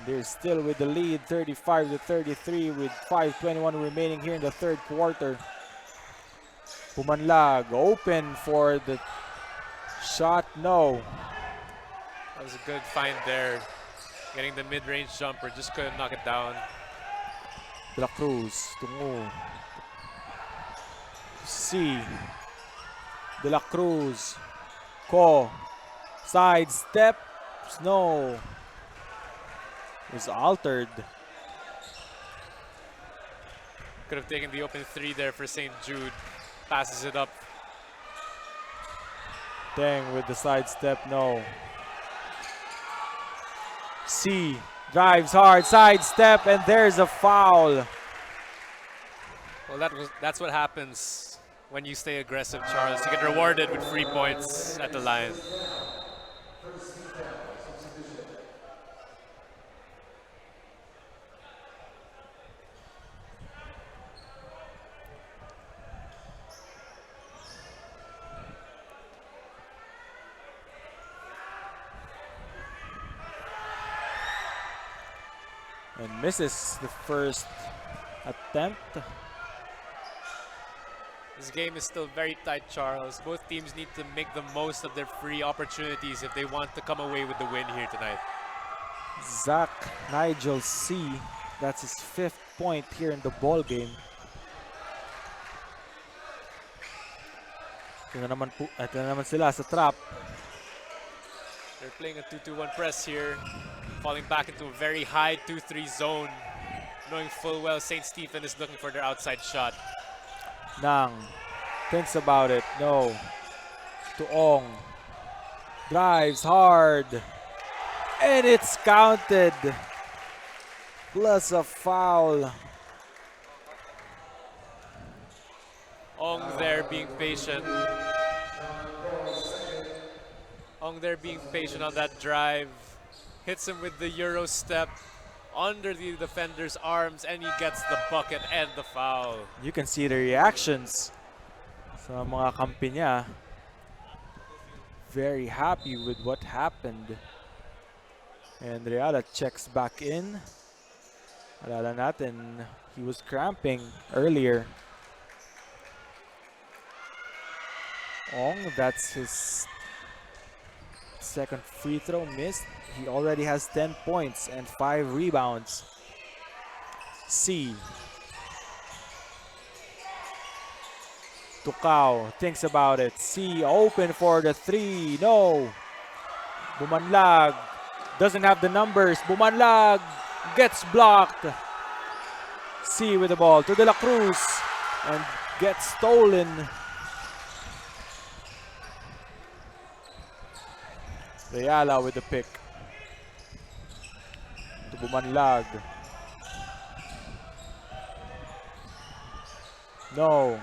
They're still with the lead, 35-33 with 5:21 remaining here in the third quarter. Pumanlag open for the shot, no. That was a good find there. Getting the mid-range jumper, just couldn't knock it down. De La Cruz, Tungu. C. De La Cruz. Ko. Side step. No. It was altered. Could have taken the open three there for St. Jude. Passes it up. Dang with the side step, no. C drives hard, side step, and there's a foul. Well, that's what happens when you stay aggressive, Charles. You get rewarded with free points at the line. And misses the first attempt. This game is still very tight, Charles. Both teams need to make the most of their free opportunities if they want to come away with the win here tonight. Zach Nigel C. That's his 5th point here in the ball game. Ito na naman sila sa trap. They're playing a 2-2-1 press here. Falling back into a very high 2-3 zone. Knowing full well St. Stephen is looking for their outside shot. Nang thinks about it, no. To Ong. Drives hard. And it's counted. Plus a foul. Ong there being patient. Ong there being patient on that drive. Hits him with the Euro step under the defender's arms, and he gets the bucket and the foul. You can see the reactions sa mga kampi niya. Very happy with what happened. And Reala checks back in. Alala natin, he was cramping earlier. Ong, that's his second free throw missed. He already has 10 points and 5 rebounds. C. Tukao thinks about it. C open for the 3. No. Bumanlag doesn't have the numbers. Bumanlag gets blocked. C with the ball to De La Cruz and gets stolen. Ayala with the pick. To Bumanlag. No.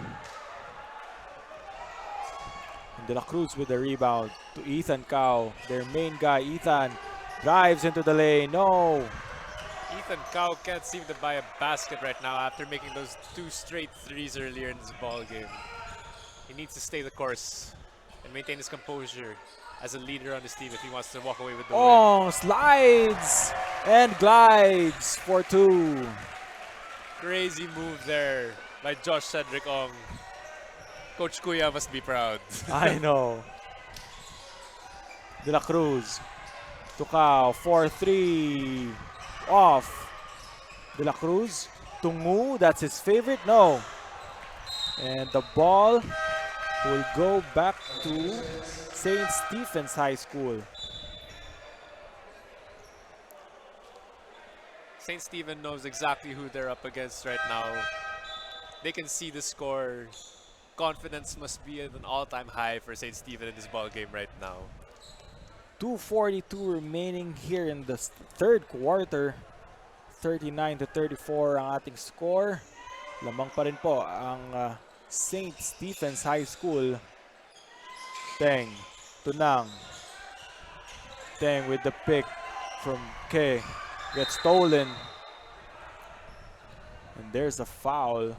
And De La Cruz with the rebound to Ethan Cao. Their main guy, Ethan, drives into the lane. No. Ethan Cao can't seem to buy a basket right now after making those 2 straight threes earlier in this ball game. He needs to stay the course and maintain his composure as a leader on this team if he wants to walk away with the win. Oh, slides and glides for 2. Crazy move there by Josh Cedric Ong. Coach Kuya must be proud. I know. De La Cruz. Tukao for 3. Off. De La Cruz. Tungu, that's his favorite. No. And the ball will go back to St. Stephen's High School. St. Stephen knows exactly who they're up against right now. They can see the score. Confidence must be at an all-time high for St. Stephen in this ball game right now. 2:42 remaining here in the third quarter. 39-34 ang ating score. Lamang pa rin po ang St. Stephen's High School. Teng to Nang. Teng with the pick from K. Gets stolen. And there's a foul.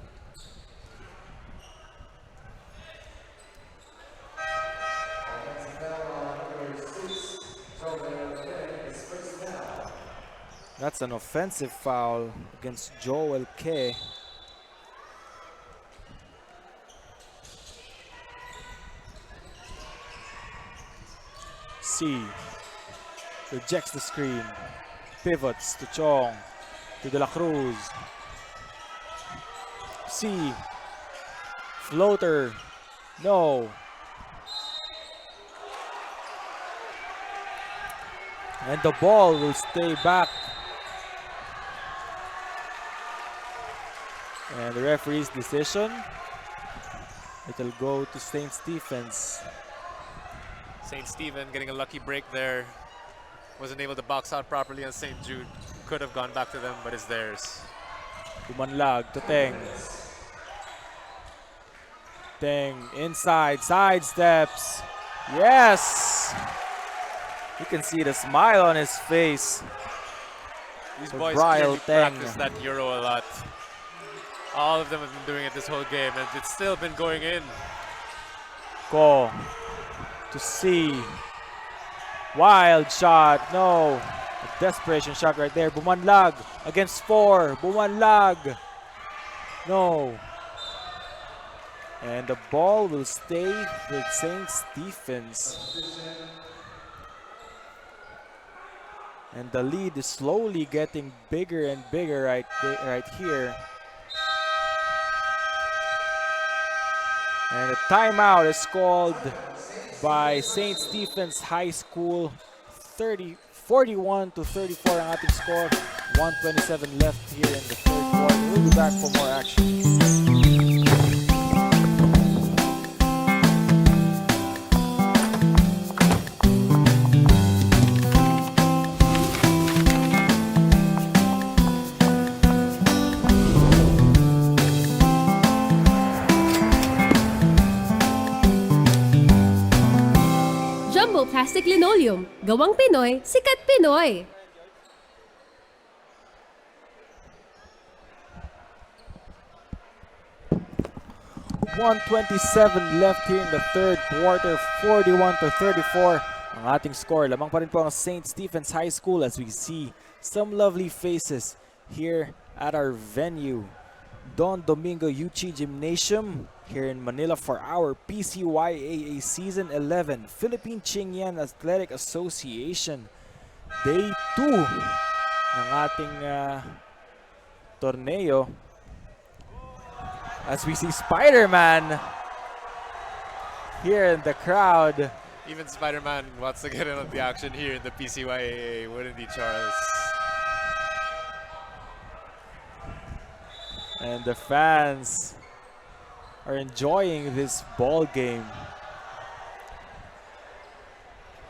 That's an offensive foul against Joel K. C rejects the screen, pivots to Chong, to De La Cruz. C, floater, no. And the ball will stay back. And the referee's decision, it'll go to St. Stephen's. St. Stephen getting a lucky break there. Wasn't able to box out properly on St. Jude. Could have gone back to them, but it's theirs. Bumanlag to Teng. Teng inside, sidesteps. Yes! You can see the smile on his face. These For boys Brian clearly Teng. practice that Euro a lot. All of them have been doing it this whole game, and it's still been going in. Ko to C. Wild shot, no. A desperation shot right there. Bumanlag against 4. Bumanlag. No. And the ball will stay with St. Stephen's. And the lead is slowly getting bigger and bigger right here. And a timeout is called by St. Stephen's High School. 41-34 ang ating score. 1:27 left here in the third quarter. We'll be back for more action. Jumbo Plastic Linoleum. Gawang Pinoy, sikat Pinoy. .127 left here in the third quarter. 41-34 ang ating score. Lamang pa rin po ang St. Stephen's High School as we see some lovely faces here at our venue. Don Domingo UCHI Gymnasium here in Manila for our PCYAA Season 11 Philippine Qingyan Athletic Association Day 2 ng ating torneo. As we see Spider-Man here in the crowd. Even Spider-Man wants to get in on the action here in the PCYAA, wouldn't he, Charles? And the fans are enjoying this ball game.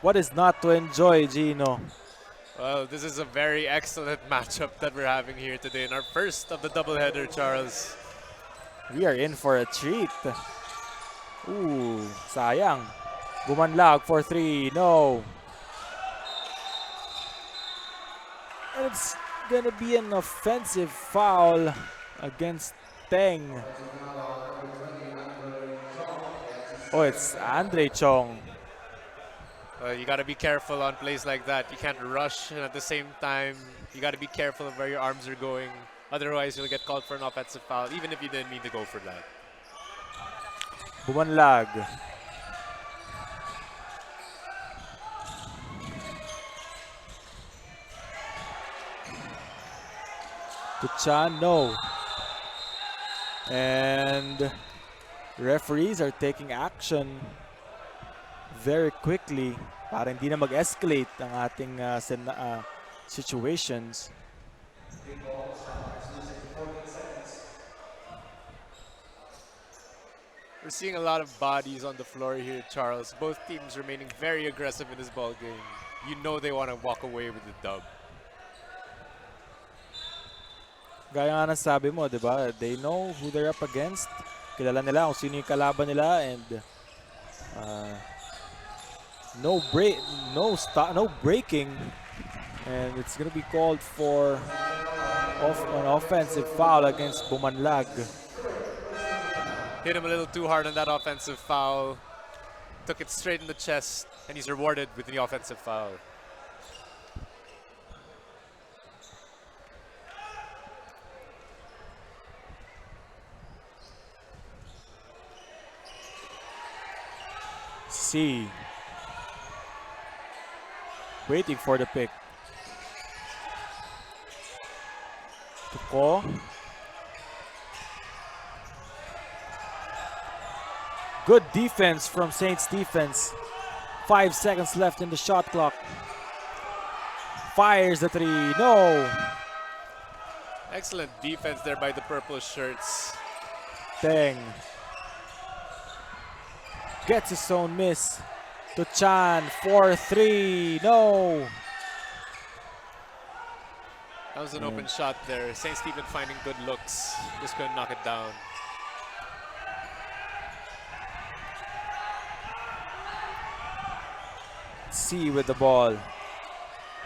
What is not to enjoy, Gino? Well, this is a very excellent matchup that we're having here today in our first of the doubleheader, Charles. We are in for a treat. Ooh, sayang. Bumanlag for 3. No. And it's gonna be an offensive foul against Teng. Oh, it's Andre Chong. You got to be careful on plays like that. You can't rush, and at the same time, you got to be careful of where your arms are going. Otherwise, you'll get called for an offensive foul, even if you didn't mean to go for that. Bumanlag. To Chan, no. And referees are taking action very quickly para hindi na mag-escalate ang ating situations. We're seeing a lot of bodies on the floor here, Charles. Both teams remaining very aggressive in this ball game. You know they want to walk away with the dub. Gaya nga ng sabi mo, di ba? They know who they're up against. Kilala nila kung sino yung kalaban nila, and no breaking, and it's gonna be called for an offensive foul against Bumanlag. Hit him a little too hard on that offensive foul. Took it straight in the chest, and he's rewarded with the offensive foul. C. Waiting for the pick. Tuko. Good defense from Saints defense. 5 seconds left in the shot clock. Fires the 3. No. Excellent defense there by the purple shirts. Teng. Gets his own miss. To Chan for 3. No. That was an open shot there. St. Stephen finding good looks. Just couldn't knock it down. C with the ball.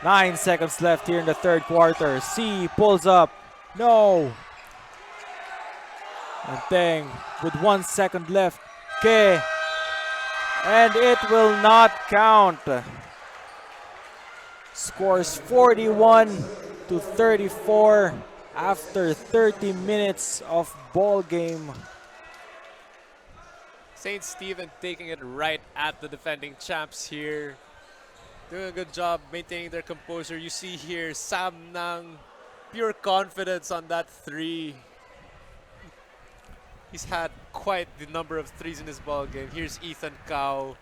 9 seconds left here in the third quarter. C pulls up. No. And Teng with 1 second left. K. And it will not count. Scores 41-34 after 30 minutes of ball game. St. Stephen taking it right at the defending champs here. Doing a good job maintaining their composure. You see here Sam Nang, pure confidence on that 3. He's had quite the number of 3s in this ball game. Here's Ethan Cao.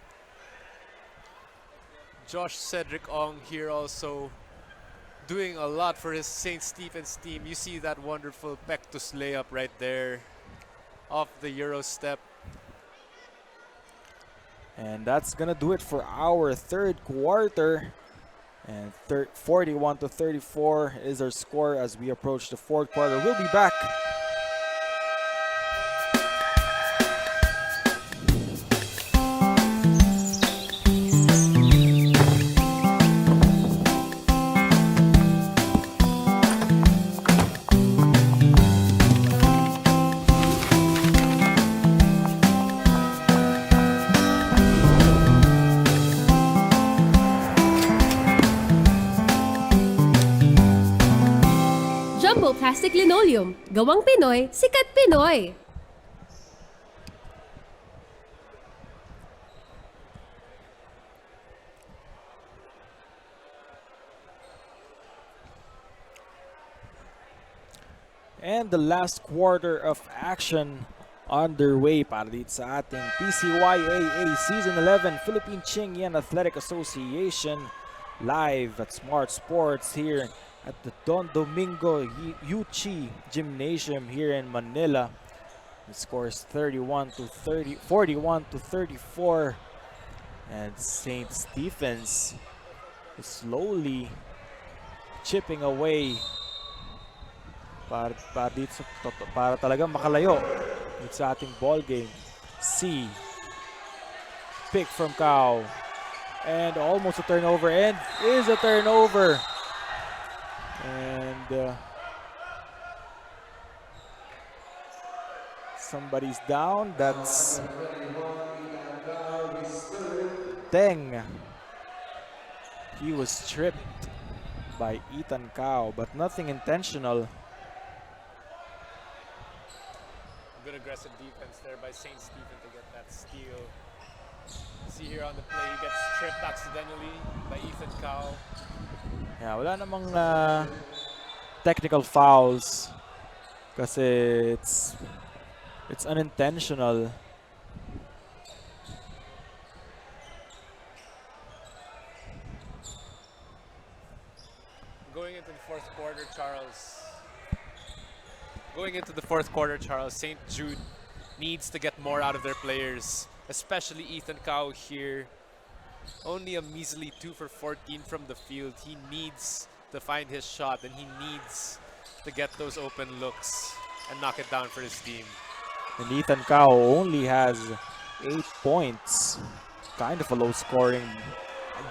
Josh Cedric Ong here also doing a lot for his St. Stephen's team. You see that wonderful pectus layup right there off the Euro step. And that's gonna do it for our third quarter. And 41-34 is our score as we approach the fourth quarter. We'll be back. Jumbo Plastic Linoleum. Gawang Pinoy, sikat Pinoy. And the last quarter of action underway para dito sa ating PCYAA Season 11 Philippine Chingyan Athletic Association live at Smart Sports here at the Don Domingo Yuchi Gymnasium here in Manila. The score is 41 to 34, and St. Stephen's is slowly chipping away para talagang makalayo dito sa ating ball game. C. Pick from Cao. And almost a turnover, and is a turnover. And somebody's down. That's Teng. He was stripped by Ethan Cao, but nothing intentional. Good aggressive defense there by St. Stephen to get that steal. See here on the play, he gets tripped accidentally by Ethan Cao. Yeah, wala namang technical fouls kasi it's unintentional. Going into the fourth quarter, Charles, St. Jude needs to get more out of their players, especially Ethan Cao here. Only a measly 2 for 14 from the field. He needs to find his shot, and he needs to get those open looks and knock it down for his team. And Ethan Cao only has 8 points. Kind of a low scoring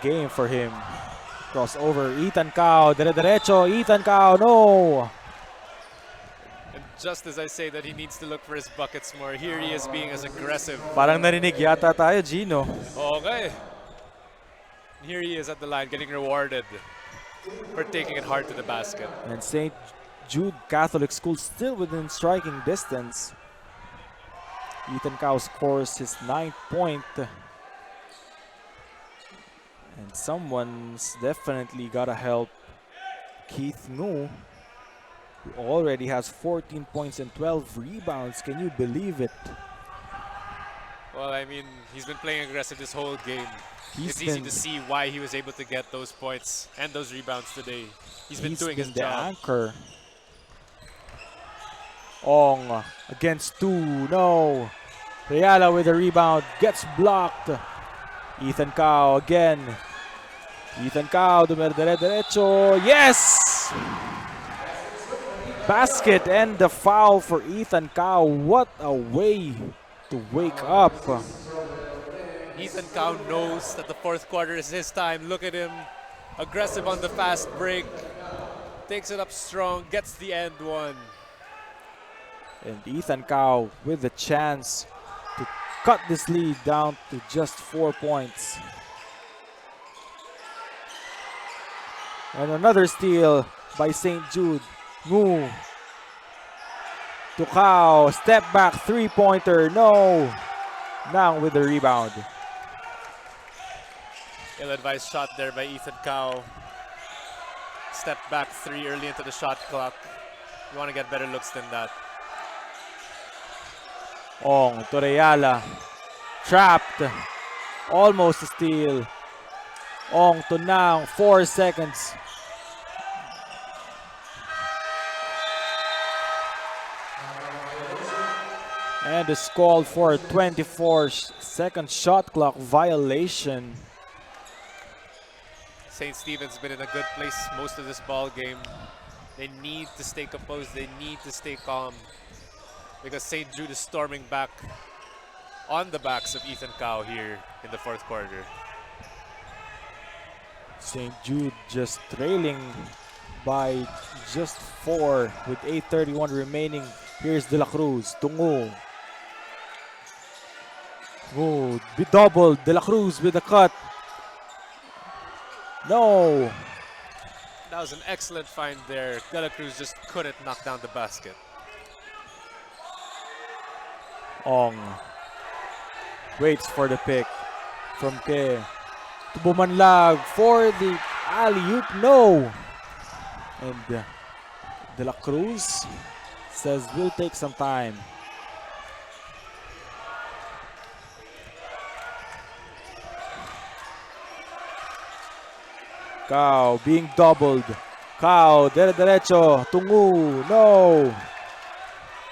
game for him. Crossover, Ethan Cao, derecho, Ethan Cao, no! And just as I say that he needs to look for his buckets more, here he is being as aggressive. Parang narinig yata tayo, Gino. Okay. Here he is at the line getting rewarded for taking it hard to the basket. And St. Jude Catholic School still within striking distance. Ethan Cao scores his 9th point. And someone's definitely gotta help Keith Ngu, who already has 14 points and 12 rebounds. Can you believe it? Well, I mean, he's been playing aggressive this whole game. It's easy to see why he was able to get those points and those rebounds today. He's been doing his the job. Anchor. Ong against 2, no. Reala with a rebound, gets blocked. Ethan Cao again. Ethan Cao, derecho, yes! Basket and the foul for Ethan Cao. What a way to wake up. Ethan Cao knows that the fourth quarter is his time. Look at him, aggressive on the fast break. Takes it up strong, gets the end one. And Ethan Cao with the chance to cut this lead down to just 4 points. And another steal by St. Jude. Ngu to Cao, step back 3-pointer, no. Nang with the rebound. Ill-advised shot there by Ethan Cao. Step back 3 early into the shot clock. You want to get better looks than that. Ong to Reala. Trapped. Almost a steal. Ong to Nang. 4 seconds. And is called for a 24-second shot clock violation. St. Stephen's been in a good place most of this ball game. They need to stay composed. They need to stay calm because St. Jude is storming back on the backs of Ethan Cao here in the fourth quarter. St. Jude just trailing by just 4 with 8:31 remaining. Here's De La Cruz to Ngu. Ngu, be doubled. De La Cruz with a cut. No. That was an excellent find there. De La Cruz just couldn't knock down the basket. Ong waits for the pick from Ke. To Bumanlag for the alley-oop. No. And De La Cruz says we'll take some time. Kao being doubled. Kao, derecho, Tungu, no.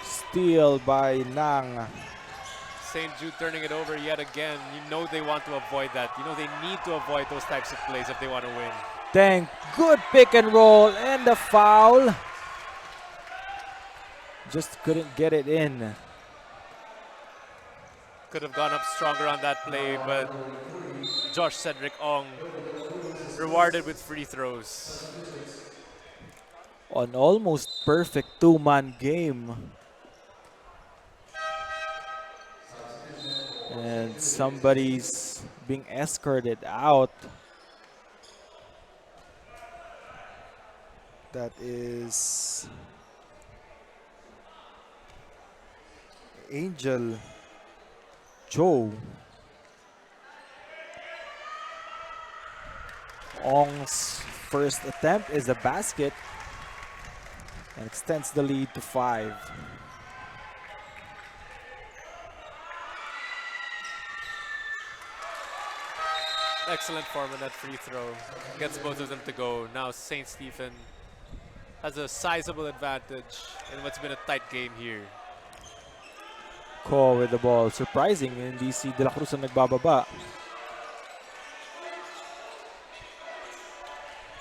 Steal by Nang. St. Jude turning it over yet again. You know they want to avoid that. You know they need to avoid those types of plays if they want to win. Tang, good pick and roll and the foul. Just couldn't get it in. Could have gone up stronger on that play, but Josh Cedric Ong rewarded with free throws. An almost perfect two-man game. And somebody's being escorted out. That is Angel Joe. Ong's first attempt is a basket and extends the lead to 5. Excellent form on that free throw. Gets both of them to go. Now St. Stephen has a sizable advantage in what's been a tight game here. Ko with the ball. Surprising, hindi si De La Cruz ang nagbababa.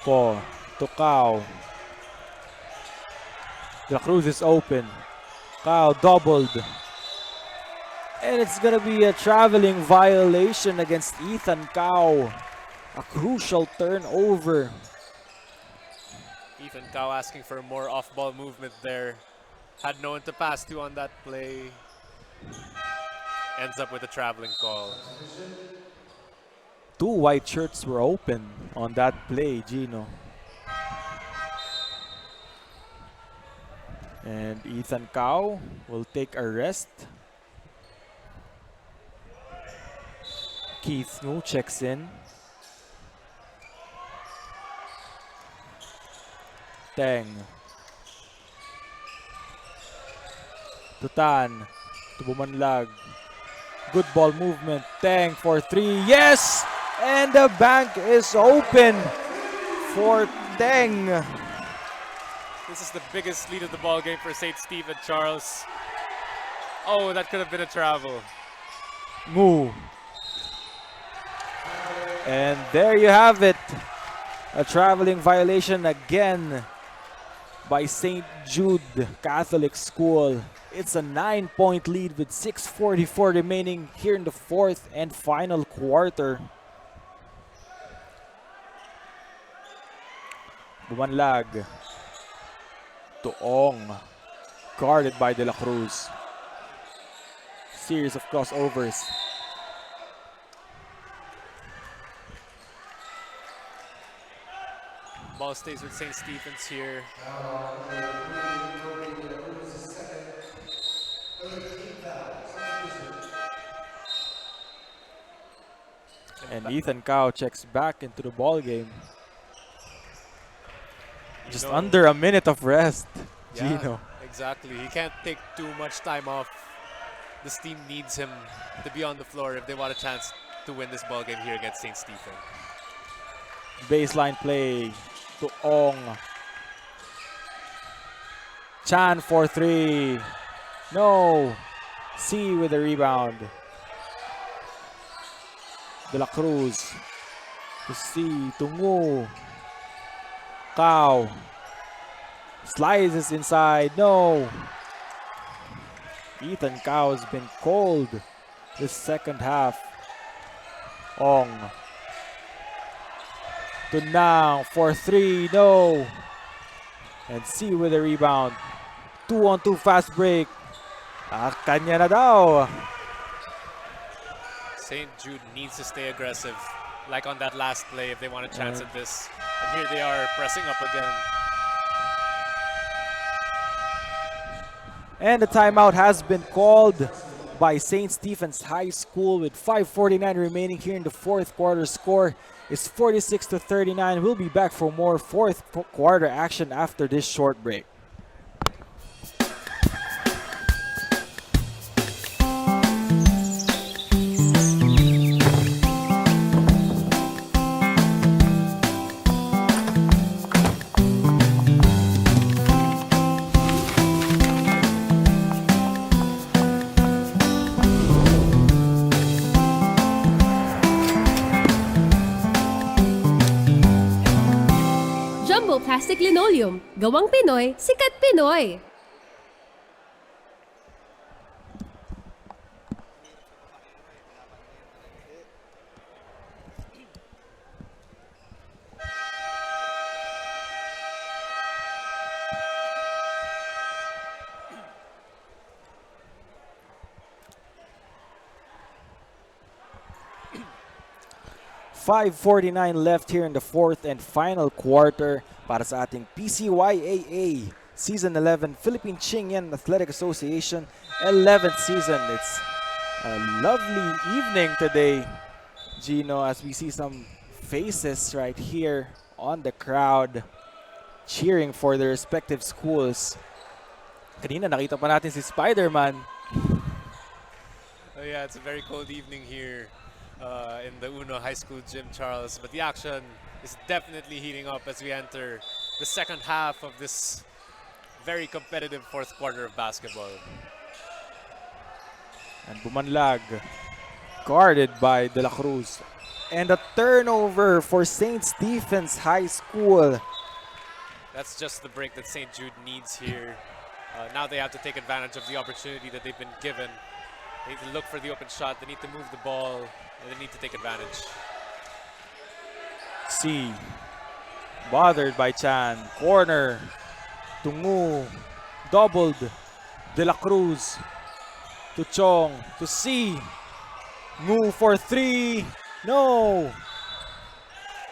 Ko to Kao. De La Cruz is open. Kao doubled. And it's gonna be a traveling violation against Ethan Kao. A crucial turnover. Ethan Kao asking for more off-ball movement there. Had no one to pass to on that play. Ends up with a traveling call. 2 white shirts were open on that play, Gino. And Ethan Kao will take a rest. Keith Ngu checks in. Teng. Tutan. Tubumanlag. Good ball movement. Teng for 3. Yes! And the bank is open for Teng. This is the biggest lead of the ball game for St. Stephen, Charles. Oh, that could have been a travel. Ngu. And there you have it. A traveling violation again by St. Jude Catholic School. It's a 9-point lead with 6:44 remaining here in the 4th and final quarter. Bumanlag to Ong. Guarded by De La Cruz. Series of crossovers. Ball stays with St. Stephen's here. And Ethan Kao checks back into the ball game. Just under a minute of rest, Yeah, Gino. exactly. He can't take too much time off. This team needs him to be on the floor if they want a chance to win this ball game here against St. Stephen. Baseline play to Ong. Chan for 3. No. C with the rebound. De La Cruz to C. Tungu. Kao. Slices inside. No. Ethan Kao has been cold this second half. Ong. To Nang for 3. No. And C with the rebound. 2-on-2 fast break. Kanya na daw. St. Jude needs to stay aggressive, like on that last play if they want a chance at this. And here they are pressing up again. And the timeout has been called by St. Stephen's High School with 5:49 remaining here in the 4th quarter. Score is 46-39. We'll be back for more 4th quarter action after this short break. Durable plastic linoleum. Gawang Pinoy, sikat Pinoy. .549 left here in the fourth and final quarter para sa ating PCYAA Season 11 Philippine Qingyan Athletic Association 11th season. It's a lovely evening today, Gino, as we see some faces right here on the crowd cheering for their respective schools. Kanina nakita pa natin si Spider-Man. Oh yeah, it's a very cold evening here in the Uno High School Gym, Charles. But the action is definitely heating up as we enter the second half of this very competitive fourth quarter of basketball. And Bumanlag, guarded by De La Cruz. And a turnover for St. Stephen's High School. That's just the break that St. Jude needs here. Now they have to take advantage of the opportunity that they've been given. They need to look for the open shot, they need to move the ball, and they need to take advantage. C, bothered by Chan. Corner, Tungu, doubled. De La Cruz to Chong, to C. Move for three. No.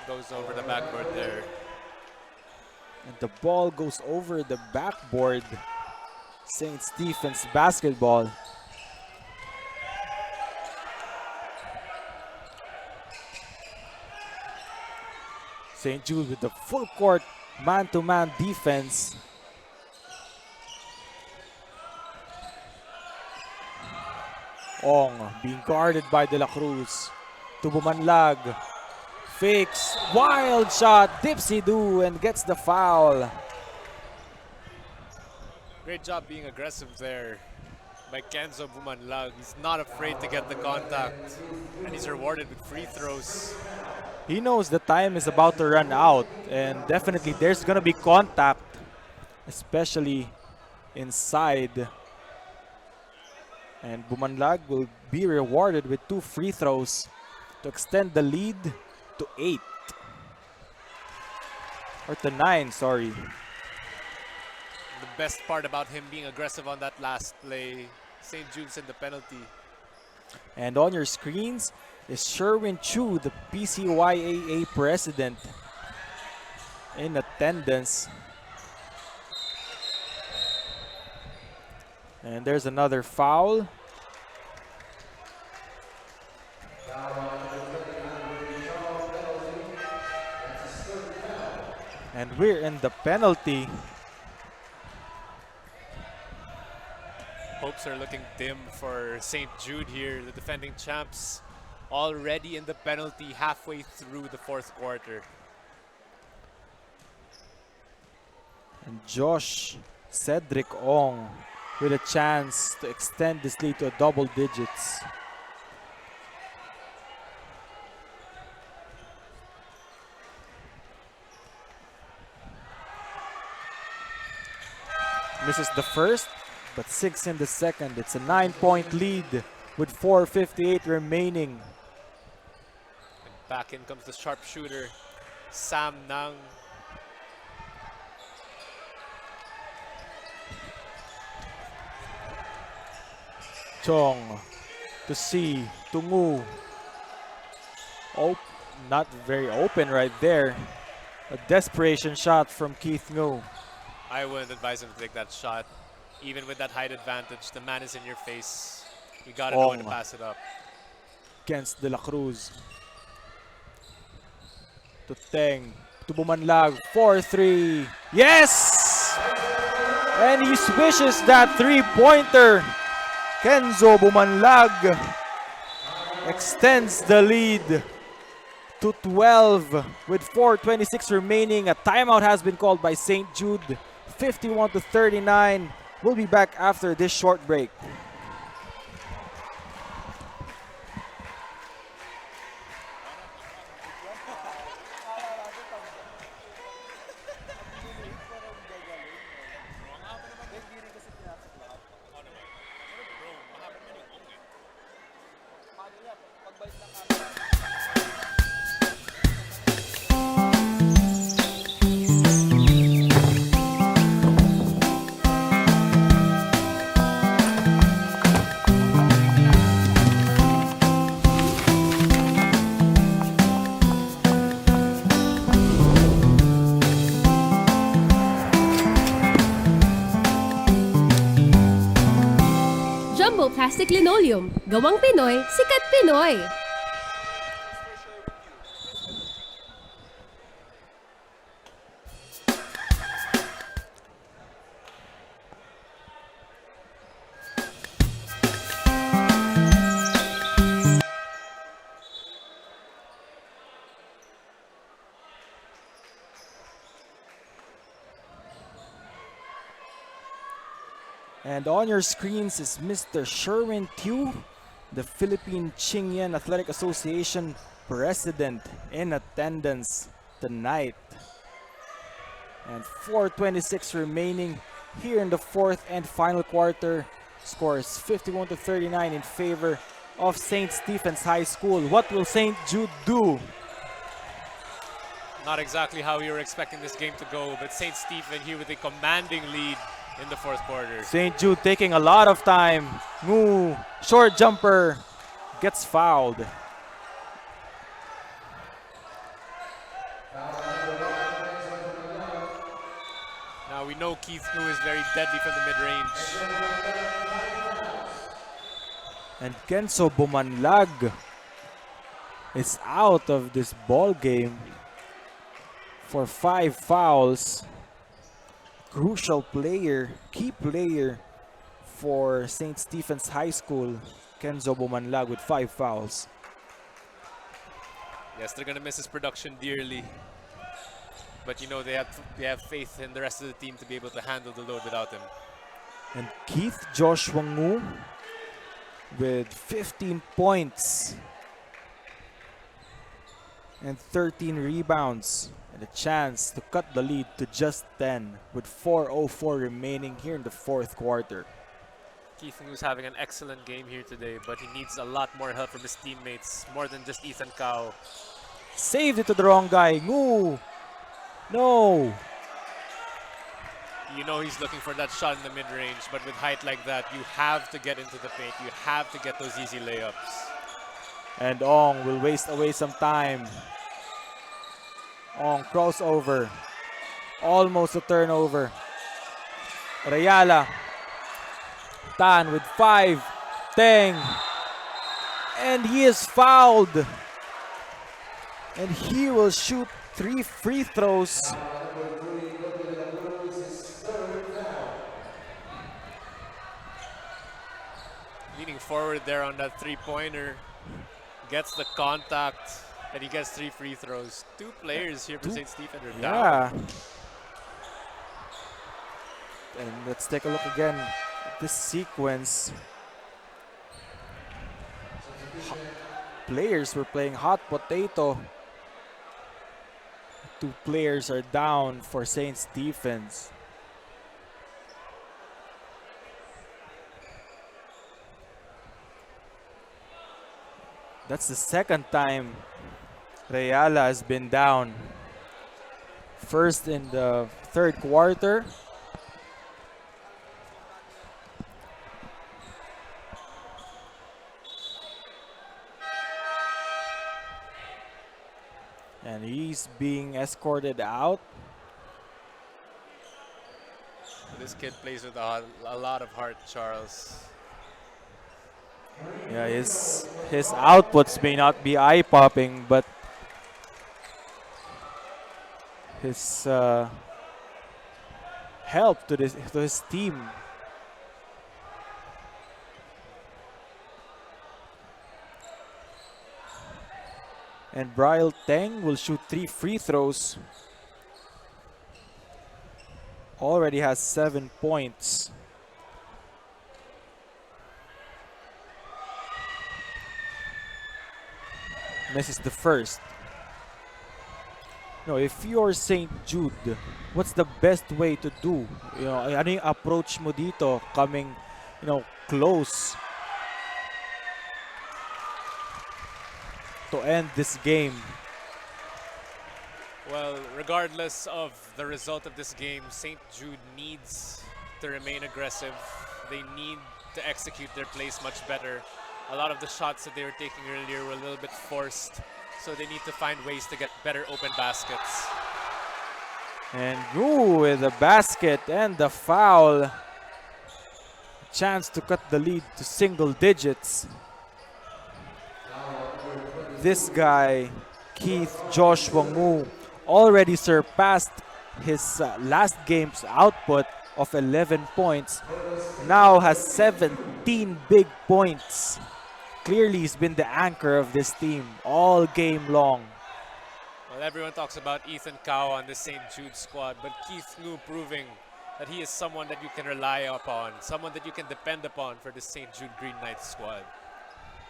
Goes over the backboard there. And the ball goes over the backboard. St. Stephen's basketball. St. Jude with the full court man-to-man defense. Ong being guarded by De La Cruz. To Bumanlag. Fakes. Wild shot. Dipsy-do and gets the foul. Great job being aggressive there by Kenzo Bumanlag. He's not afraid to get the contact, and he's rewarded with free throws. He knows the time is about to run out, and definitely there's gonna be contact, especially inside. And Bumanlag will be rewarded with 2 free throws to extend the lead to 8. Or to 9, sorry. The best part about him being aggressive on that last play, St. Jude's in the penalty. And on your screens is Sherwin Chu, the PCYAA president, in attendance. And there's another foul. And we're in the penalty. Hopes are looking dim for St. Jude here, the defending champs, already in the penalty halfway through the fourth quarter. And Josh Cedric Ong with a chance to extend this lead to double digits. Misses the first, but 6 in the second. It's a 9-point lead with 4:58 remaining. And back in comes the sharpshooter, Sam Nang. Chong to C, Tungu. Oh, not very open right there. A desperation shot from Keith Ngo. I wouldn't advise him to take that shot. Even with that height advantage, the man is in your face. You gotta know when to pass it up. Against De La Cruz. To Teng. To Bumanlag. 4-3. Yes! And he swishes that three-pointer. Kenzo Bumanlag extends the lead to 12 with 4:26 remaining. A timeout has been called by St. Jude. 51-39. We'll be back after this short break. Plastic Linoleum. Gawang Pinoy, sikat Pinoy. And on your screens is Mr. Sherwin Tew, the Philippine Qingyan Athletic Association president in attendance tonight. And 4:26 remaining here in the fourth and final quarter. Score is 51-39 in favor of St. Stephen's High School. What will St. Jude do? Not exactly how we were expecting this game to go, but St. Stephen here with a commanding lead in the fourth quarter. St. Jude taking a lot of time. Ngoo, short jumper, gets fouled. Now we know Keith Ngu is very deadly from the mid-range. And Kenzo Bumanlag is out of this ball game for 5 fouls. Crucial player, key player for St. Stephen's High School, Kenzo Bumanlag with 5 fouls. Yes, they're gonna miss his production dearly. But you know they have faith in the rest of the team to be able to handle the load without him. And Keith Joshua Ngu with 15 points and 13 rebounds and a chance to cut the lead to just 10 with 4:04 remaining here in the fourth quarter. Keith Ngu's having an excellent game here today, but he needs a lot more help from his teammates, more than just Ethan Cao. Saved it to the wrong guy. Ngu! No! You know he's looking for that shot in the mid-range, but with height like that, you have to get into the paint. You have to get those easy layups. And Ong will waste away some time. Ong crossover. Almost a turnover. Rayala. Tan with 5. Teng. And he is fouled. And he will shoot 3 free throws. Leaning forward there on that three-pointer. Gets the contact, and he gets 3 free throws. 2 players here for St. Stephen are down. Yeah. And let's take a look again at this sequence. Players were playing hot potato. 2 players are down for St. Stephen's. That's the second time Rayala has been down. First in the third quarter. And he's being escorted out. This kid plays with a lot of heart, Charles. Yeah, his outputs may not be eye-popping, but his help to his team. And Brian Teng will shoot 3 free throws. Already has 7 points. Misses the first. No, if you're St. Jude, what's the best way to do? You know, ano yung approach mo dito coming, close to end this game? Well, regardless of the result of this game, St. Jude needs to remain aggressive. They need to execute their plays much better. A lot of the shots that they were taking earlier were a little bit forced, so they need to find ways to get better open baskets. And with the basket and the foul. chance to cut the lead to single digits. This guy, Keith Joshua Mu, already surpassed his last game's output of 11 points. Now has 17 big points. Clearly, he's been the anchor of this team all game long. Well, everyone talks about Ethan Cow on the St. Jude squad, but Keith Ngu proving that he is someone that you can rely upon, someone that you can depend upon for the St. Jude Green Knights squad.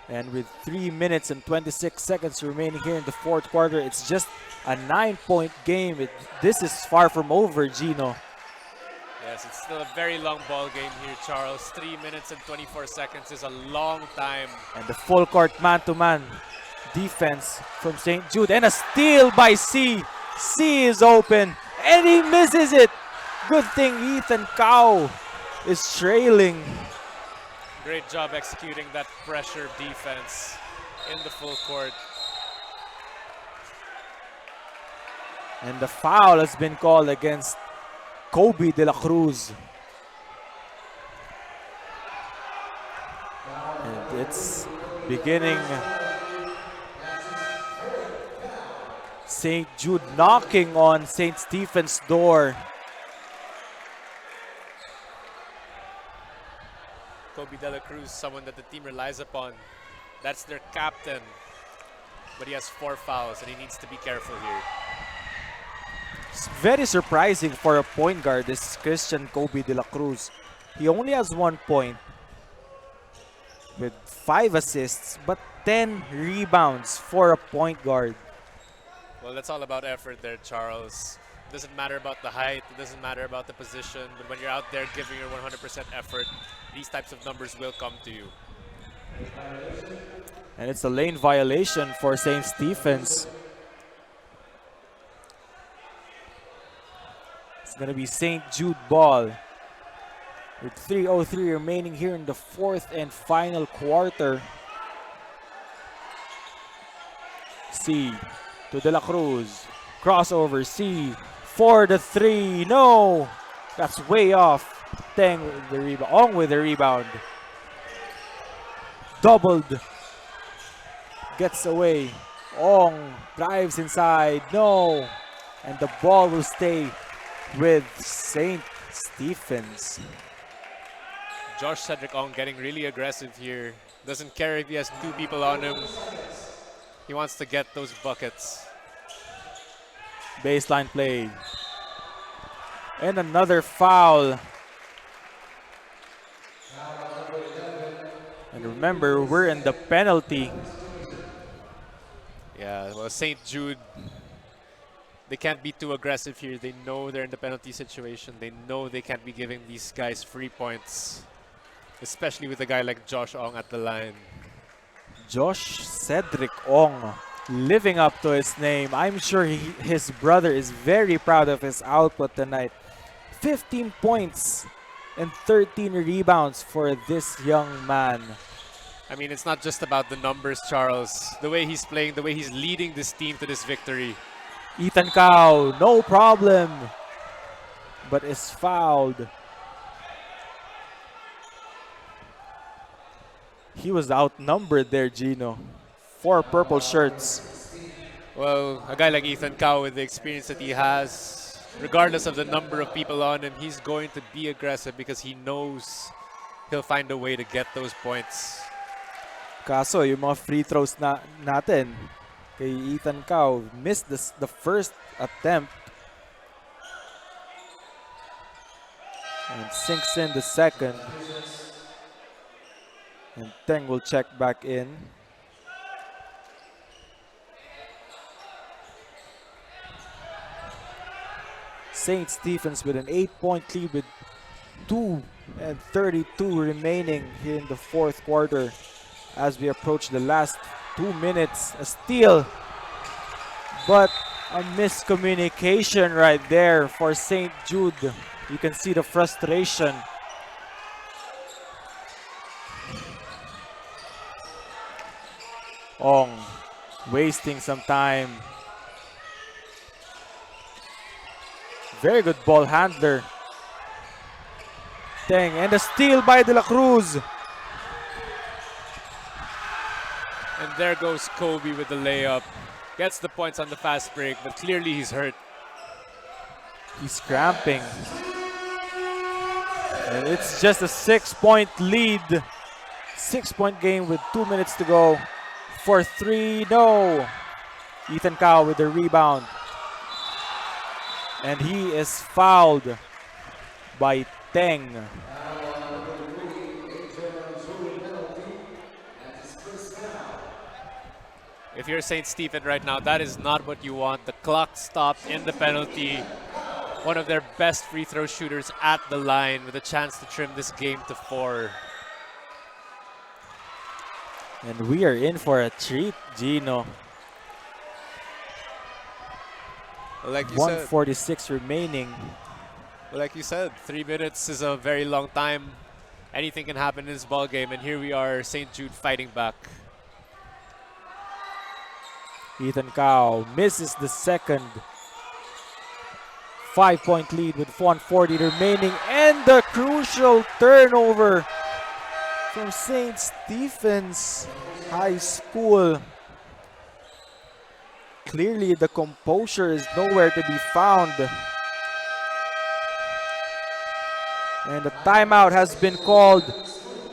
And with 3 minutes and 26 seconds remaining here in the fourth quarter, it's just a 9-point game. This is far from over, Gino. Yes, it's still a very long ball game here, Charles. 3 minutes and 24 seconds is a long time. And the full court man-to-man defense from St. Jude. And a steal by C. C is open and he misses it. Good thing Ethan Cow is trailing. Great job executing that pressure defense in the full court. And the foul has been called against Kobe de la Cruz. And it's beginning. St. Jude knocking on St. Stephen's door. Kobe De La Cruz, someone that the team relies upon. That's their captain. But he has 4 fouls and he needs to be careful here. It's very surprising for a point guard, this Christian Kobe De La Cruz. He only has 1 point with 5 assists, but 10 rebounds for a point guard. Well, that's all about effort there, Charles. It doesn't matter about the height, it doesn't matter about the position, but when you're out there giving your 100% effort, these types of numbers will come to you. And it's a lane violation for St. Stephen's. It's going to be St. Jude ball. With 3:03 remaining here in the fourth and final quarter. C to De La Cruz. Crossover C for the 3. No! That's way off. Teng with the rebound. Ong with the rebound. Doubled. Gets away. Ong drives inside. No! And the ball will stay with St. Stephen's. Josh Cedric Ong getting really aggressive here. Doesn't care if he has 2 people on him. He wants to get those buckets. Baseline play. And another foul. And remember, we're in the penalty. Yeah, well, St. Jude, they can't be too aggressive here. They know they're in the penalty situation. They know they can't be giving these guys free points, especially with a guy like Josh Ong at the line. Josh Cedric Ong living up to his name. I'm sure his brother is very proud of his output tonight. 15 points and 13 rebounds for this young man. I mean, it's not just about the numbers, Charles. The way he's playing, the way he's leading this team to this victory. Ethan Cow, no problem, but is fouled. He was outnumbered there, Gino. 4 purple shirts. Well, a guy like Ethan Cow with the experience that he has, regardless of the number of people on him, he's going to be aggressive because he knows he'll find a way to get those points. Kaso, yung mga free throws natin kay Ethan Cow, missed the first attempt. And sinks in the second. And Teng will check back in. St. Stephen's with an 8-point lead with 2:32 remaining here in the fourth quarter. As we approach the last 2 minutes, a steal, but a miscommunication right there for St. Jude. You can see the frustration. Ong wasting some time. Very good ball handler. Teng, and a steal by De La Cruz. And there goes Kobe with the layup. Gets the points on the fast break, but clearly he's hurt. He's cramping. And it's just a 6-point lead. 6-point game with 2 minutes to go. For 3, no. Ethan Cao with the rebound. And he is fouled by Teng. If you're St. Stephen right now, that is not what you want. The clock stopped in the penalty. One of their best free throw shooters at the line with a chance to trim this game to 4. And we are in for a treat, Gino. Like you 1:46 remaining. Like you said, 3 minutes is a very long time. Anything can happen in this ball game, and here we are, St. Jude fighting back. Ethan Cao misses the second. 5-point lead with 1:40 remaining, and the crucial turnover from St. Stephen's High School. Clearly, the composure is nowhere to be found. And the timeout has been called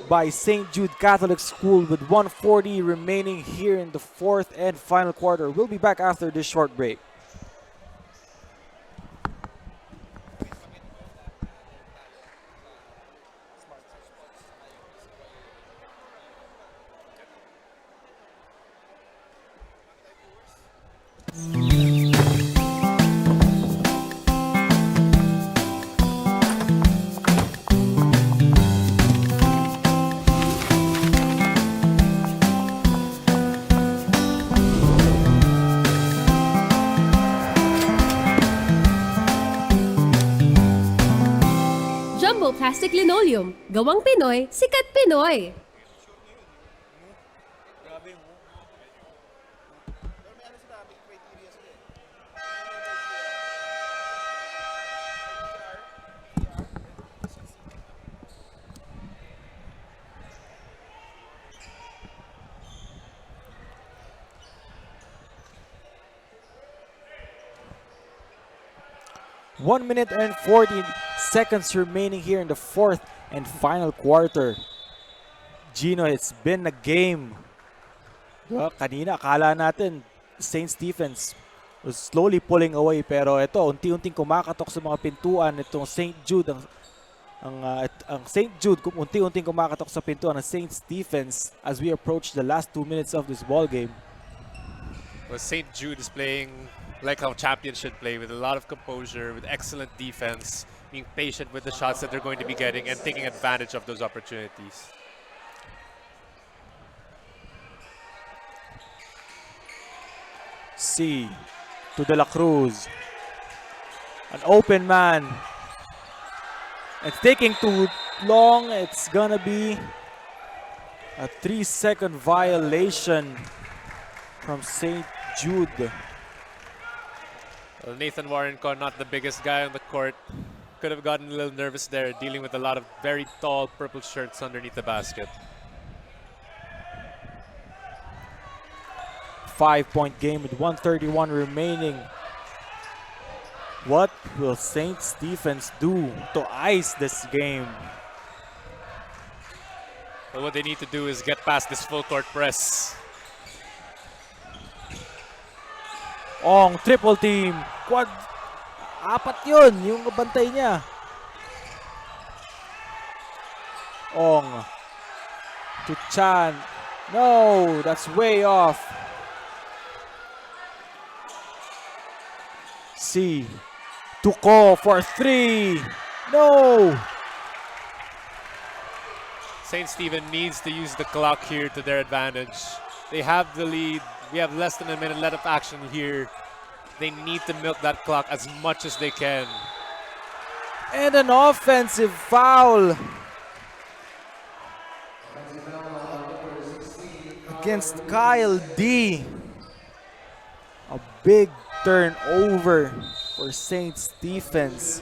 by St. Jude Catholic School with 1:40 remaining here in the fourth and final quarter. We'll be back after this short break. Jumbo Plastic Linoleum. Gawang Pinoy, sikat Pinoy. One minute and 40 seconds remaining here in the fourth and final quarter. Gino, it's been a game. Diba? Kanina, akala natin St. Stephen's was slowly pulling away, pero ito, unti-unting kumakatok sa mga pintuan itong St. Jude. Ang St. Jude, unti-unting kumakatok sa pintuan ng St. Stephen's as we approach the last 2 minutes of this ball game. Well, St. Jude is playing like how champions should play, with a lot of composure, with excellent defense, being patient with the shots that they're going to be getting and taking advantage of those opportunities. C to De La Cruz. An open man. It's taking too long. It's gonna be a 3-second violation from St. Jude. Well, Nathan Warrenco, not the biggest guy on the court. Could have gotten a little nervous there, dealing with a lot of very tall purple shirts underneath the basket. 5-point game with 1:31 remaining. What will St. Stephen's do to ice this game? But what they need to do is get past this full court press. Ong, triple team. Quad. Apat yun, yung bantay niya. Ong. To Chan. No, that's way off. C. To Ko for 3. No. St. Stephen needs to use the clock here to their advantage. They have the lead. We have less than a minute left of action here. They need to milk that clock as much as they can. And an offensive foul against Kyle D. A big turnover for St. Stephen's.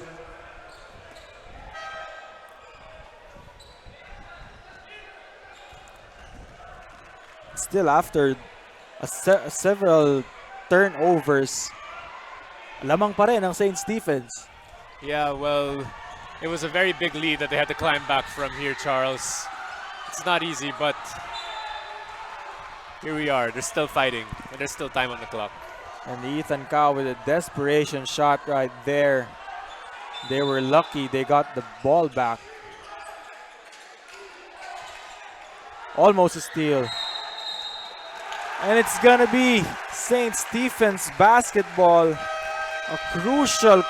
still after several turnovers, lamang pa rin ang Saints defense. Yeah, well, it was a very big lead that they had to climb back from here, Charles. It's not easy, but here we are. They're still fighting, and there's still time on the clock. And Ethan Cow with a desperation shot right there. They were lucky they got the ball back. Almost a steal. And it's gonna be Saints defense basketball. A crucial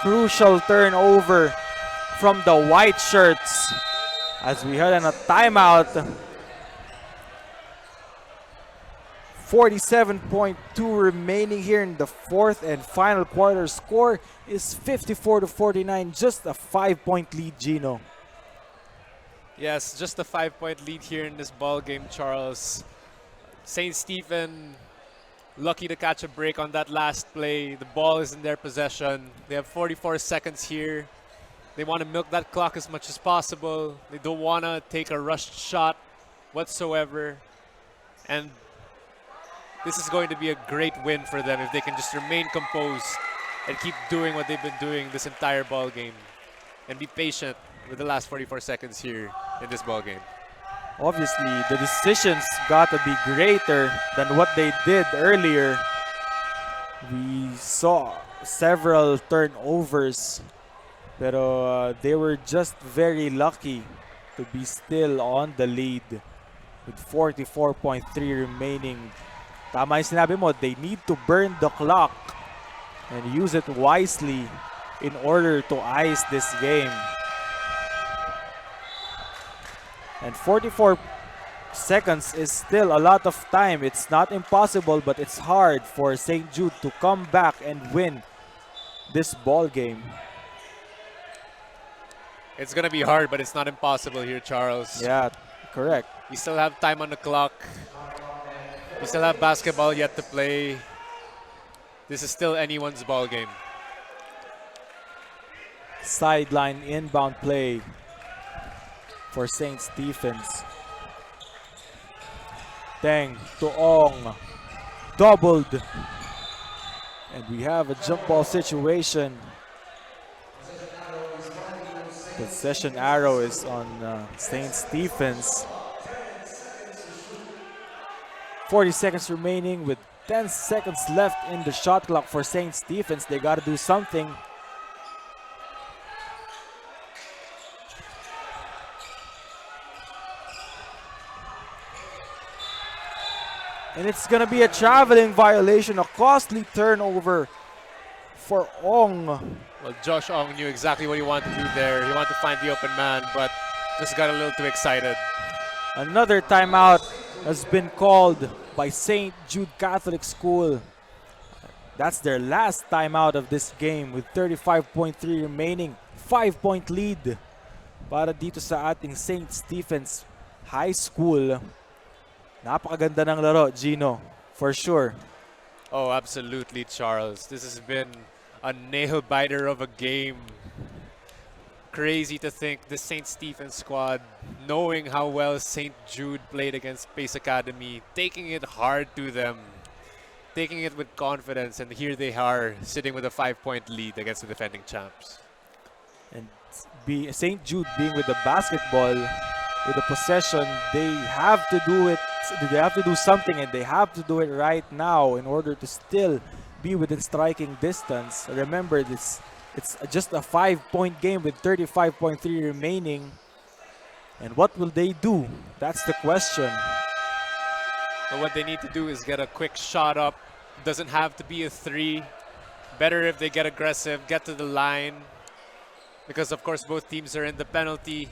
turnover from the white shirts as we head on a timeout. 47.2 remaining here in the fourth and final quarter. Score is 54-49, just a 5-point lead, Gino. Yes, just a 5-point lead here in this ball game, Charles. St. Stephen lucky to catch a break on that last play. The ball is in their possession. They have 44 seconds here. They want to milk that clock as much as possible. They don't want to take a rushed shot whatsoever. And this is going to be a great win for them if they can just remain composed and keep doing what they've been doing this entire ball game and be patient with the last 44 seconds here in this ball game. Obviously, the decisions got to be greater than what they did earlier. We saw several turnovers, pero they were just very lucky to be still on the lead with 44.3 remaining. Tama yung sinabi mo, they need to burn the clock and use it wisely in order to ice this game. And 44 seconds is still a lot of time. It's not impossible, but it's hard for St. Jude to come back and win this ball game. It's going to be hard, but it's not impossible here, Charles. Yeah, correct. We still have time on the clock. We still have basketball yet to play. This is still anyone's ball game. Sideline inbound play for Saints defense. Teng to Ong. Doubled. And we have a jump ball situation. The session arrow is on Saints defense. 40 seconds remaining with 10 seconds left in the shot clock for Saints defense. They got to do something. And it's going to be a traveling violation, a costly turnover for Ong. Well, Josh Ong knew exactly what he wanted to do there. He wanted to find the open man, but just got a little too excited. Another timeout has been called by St. Jude Catholic School. That's their last timeout of this game with 35.3 remaining. 5-point lead para dito sa ating St. Stephen's High School. Napakaganda ng laro, Gino, for sure. Oh, absolutely, Charles. This has been a nail-biter of a game. Crazy to think the St. Stephen squad, knowing how well St. Jude played against Pace Academy, taking it hard to them, taking it with confidence, and here they are sitting with a 5-point lead against the defending champs. And St. Jude being with the basketball, with the possession, they have to do it. They have to do something, and they have to do it right now in order to still be within striking distance. Remember, it's just a 5-point game with 35.3 remaining. And what will they do? That's the question. But what they need to do is get a quick shot up. Doesn't have to be a three. Better if they get aggressive, get to the line. Because, of course, both teams are in the penalty.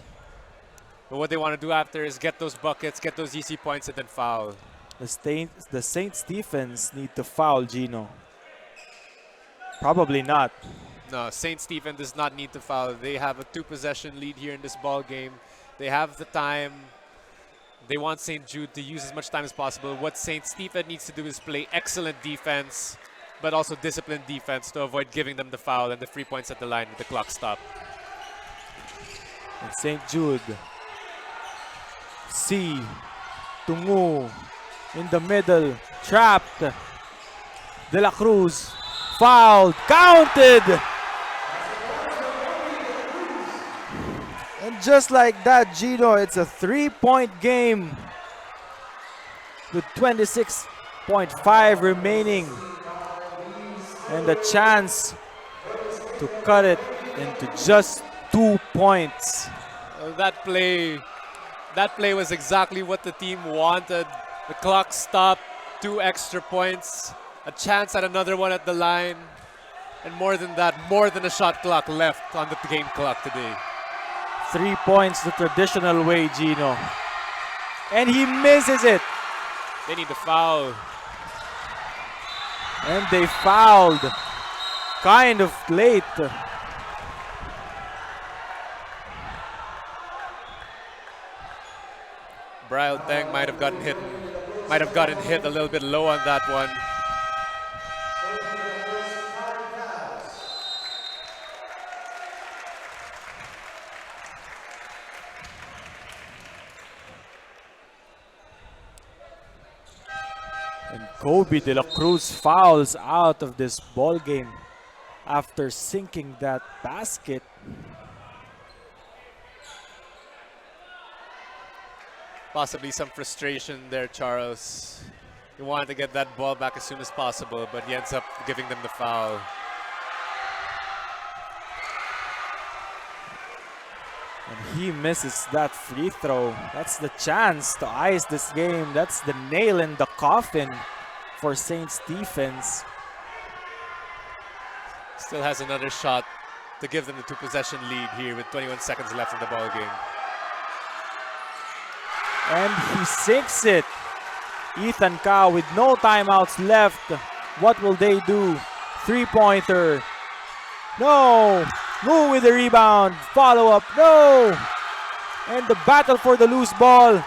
But what they want to do after is get those buckets, get those easy points, and then foul. The Saints defense need to foul, Gino. Probably not. No, St. Stephen does not need to foul. They have a 2-possession lead here in this ball game. They have the time. They want St. Jude to use as much time as possible. What St. Stephen needs to do is play excellent defense, but also disciplined defense to avoid giving them the foul and the free points at the line with the clock stop. And St. Jude. C. Tungu. in the middle, trapped. De La Cruz, fouled, counted! And just like that, Gino, it's a 3-point game with 26.5 remaining. And a chance to cut it into just 2 points. That play was exactly what the team wanted. The clock stopped, 2 extra points, a chance at another one at the line, and more than that, more than a shot clock left on the game clock today. 3 points the traditional way, Gino. And he misses it. They need the foul. And they fouled kind of late. Brian Teng might have gotten hit a little bit low on that one. And Kobe De La Cruz fouls out of this ball game after sinking that basket. Possibly some frustration there, Charles. He wanted to get that ball back as soon as possible, but he ends up giving them the foul. And he misses that free throw. That's the chance to ice this game. That's the nail in the coffin for St. Stephen's. Still has another shot to give them the 2-possession lead here with 21 seconds left in the ball game. And he sinks it. Ethan Cao with no timeouts left. What will they do? 3-pointer. No. Mu with the rebound. Follow up. No. And the battle for the loose ball.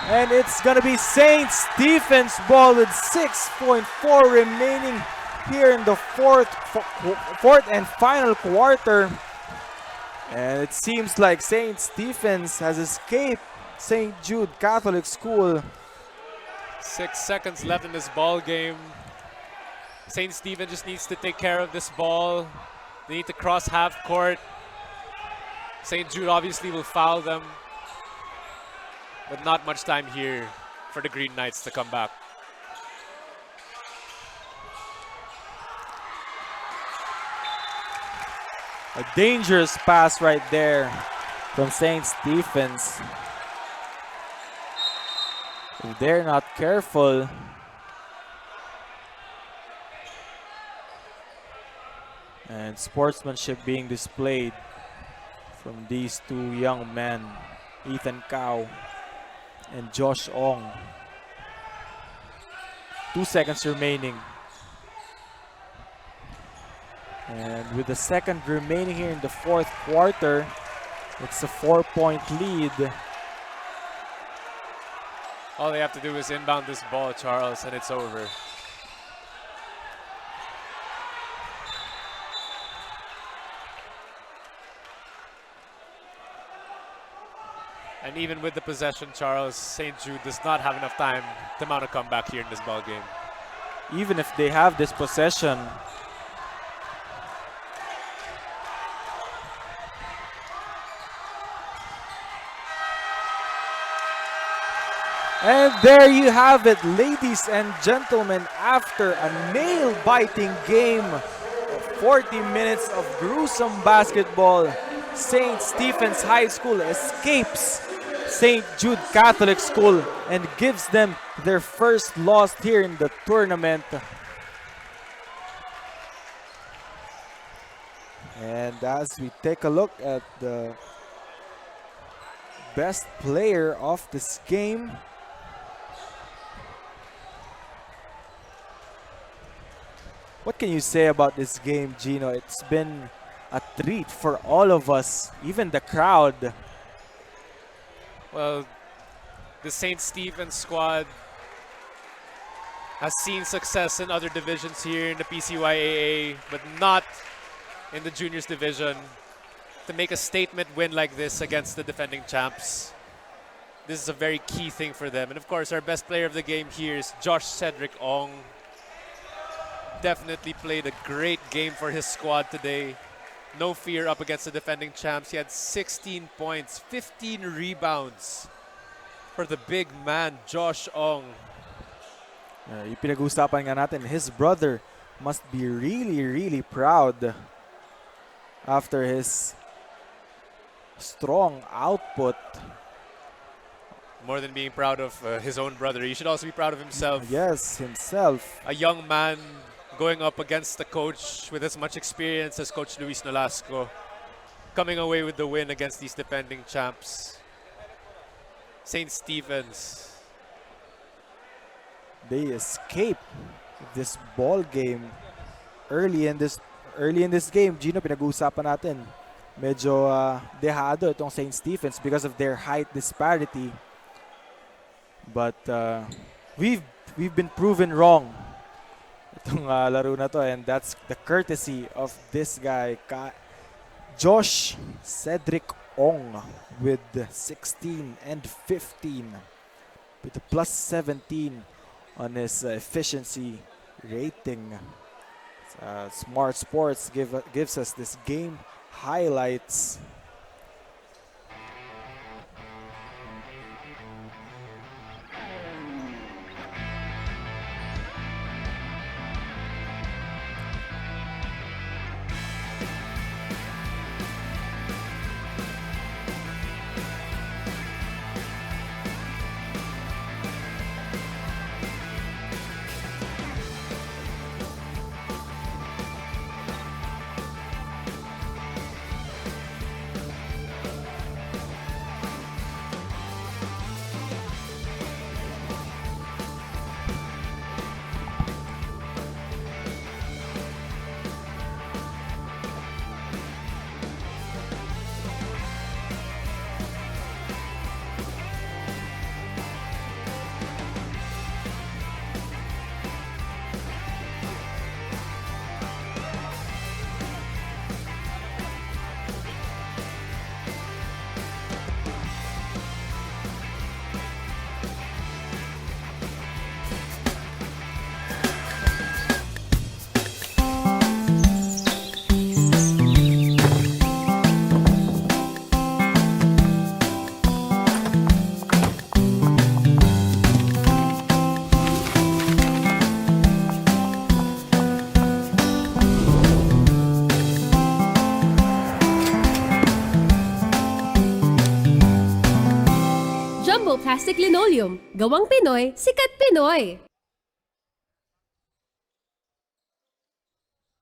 And it's going to be St. Stephen's ball with 6.4 remaining here in the fourth and final quarter. And it seems like St. Stephen's has escaped St. Jude Catholic School. 6 seconds left in this ball game. St. Stephen just needs to take care of this ball. They need to cross half court. St. Jude obviously will foul them. But not much time here for the Green Knights to come back. A dangerous pass right there from St. Stephen's. If they're not careful, and sportsmanship being displayed from these two young men, Ethan Cao and Josh Ong. 2 seconds remaining. And with the second remaining here in the fourth quarter, it's a 4-point lead. All they have to do is inbound this ball, Charles, and it's over. And even with the possession, Charles, St. Jude does not have enough time to mount a comeback here in this ball game. Even if they have this possession, and there you have it, ladies and gentlemen. After a nail-biting game of 40 minutes of gruesome basketball, St. Stephen's High School escapes St. Jude Catholic School and gives them their first loss here in the tournament. And as we take a look at the best player of this game, what can you say about this game, Gino? It's been a treat for all of us, even the crowd. Well, the St. Stephen's squad has seen success in other divisions here in the PCYAA, but not in the juniors division. To make a statement win like this against the defending champs, This is a very key thing for them. And of course, our best player of the game here is Josh Cedric Ong. Definitely played a great game for his squad today. No fear up against the defending champs. He had 16 points, 15 rebounds for the big man, Josh Ong. Yung pinag-uusapan nga natin, his brother must be really proud after his strong output. More than being proud of his own brother, he should also be proud of himself. Yes, himself. A young man going up against a coach with as much experience as Coach Luis Nolasco, coming away with the win against these defending champs. St. Stephen's. They escape this ball game early in this game. Gino, pinag-uusapan natin. Medyo dehado itong St. Stephen's because of their height disparity. But we've been proven wrong itong laro na to, and that's the courtesy of this guy, Josh Cedric Ong, with 16 and 15 with a plus 17 on his efficiency rating. Smart Sports gives us this game highlights. Plastic Linoleum. Gawang Pinoy, sikat Pinoy.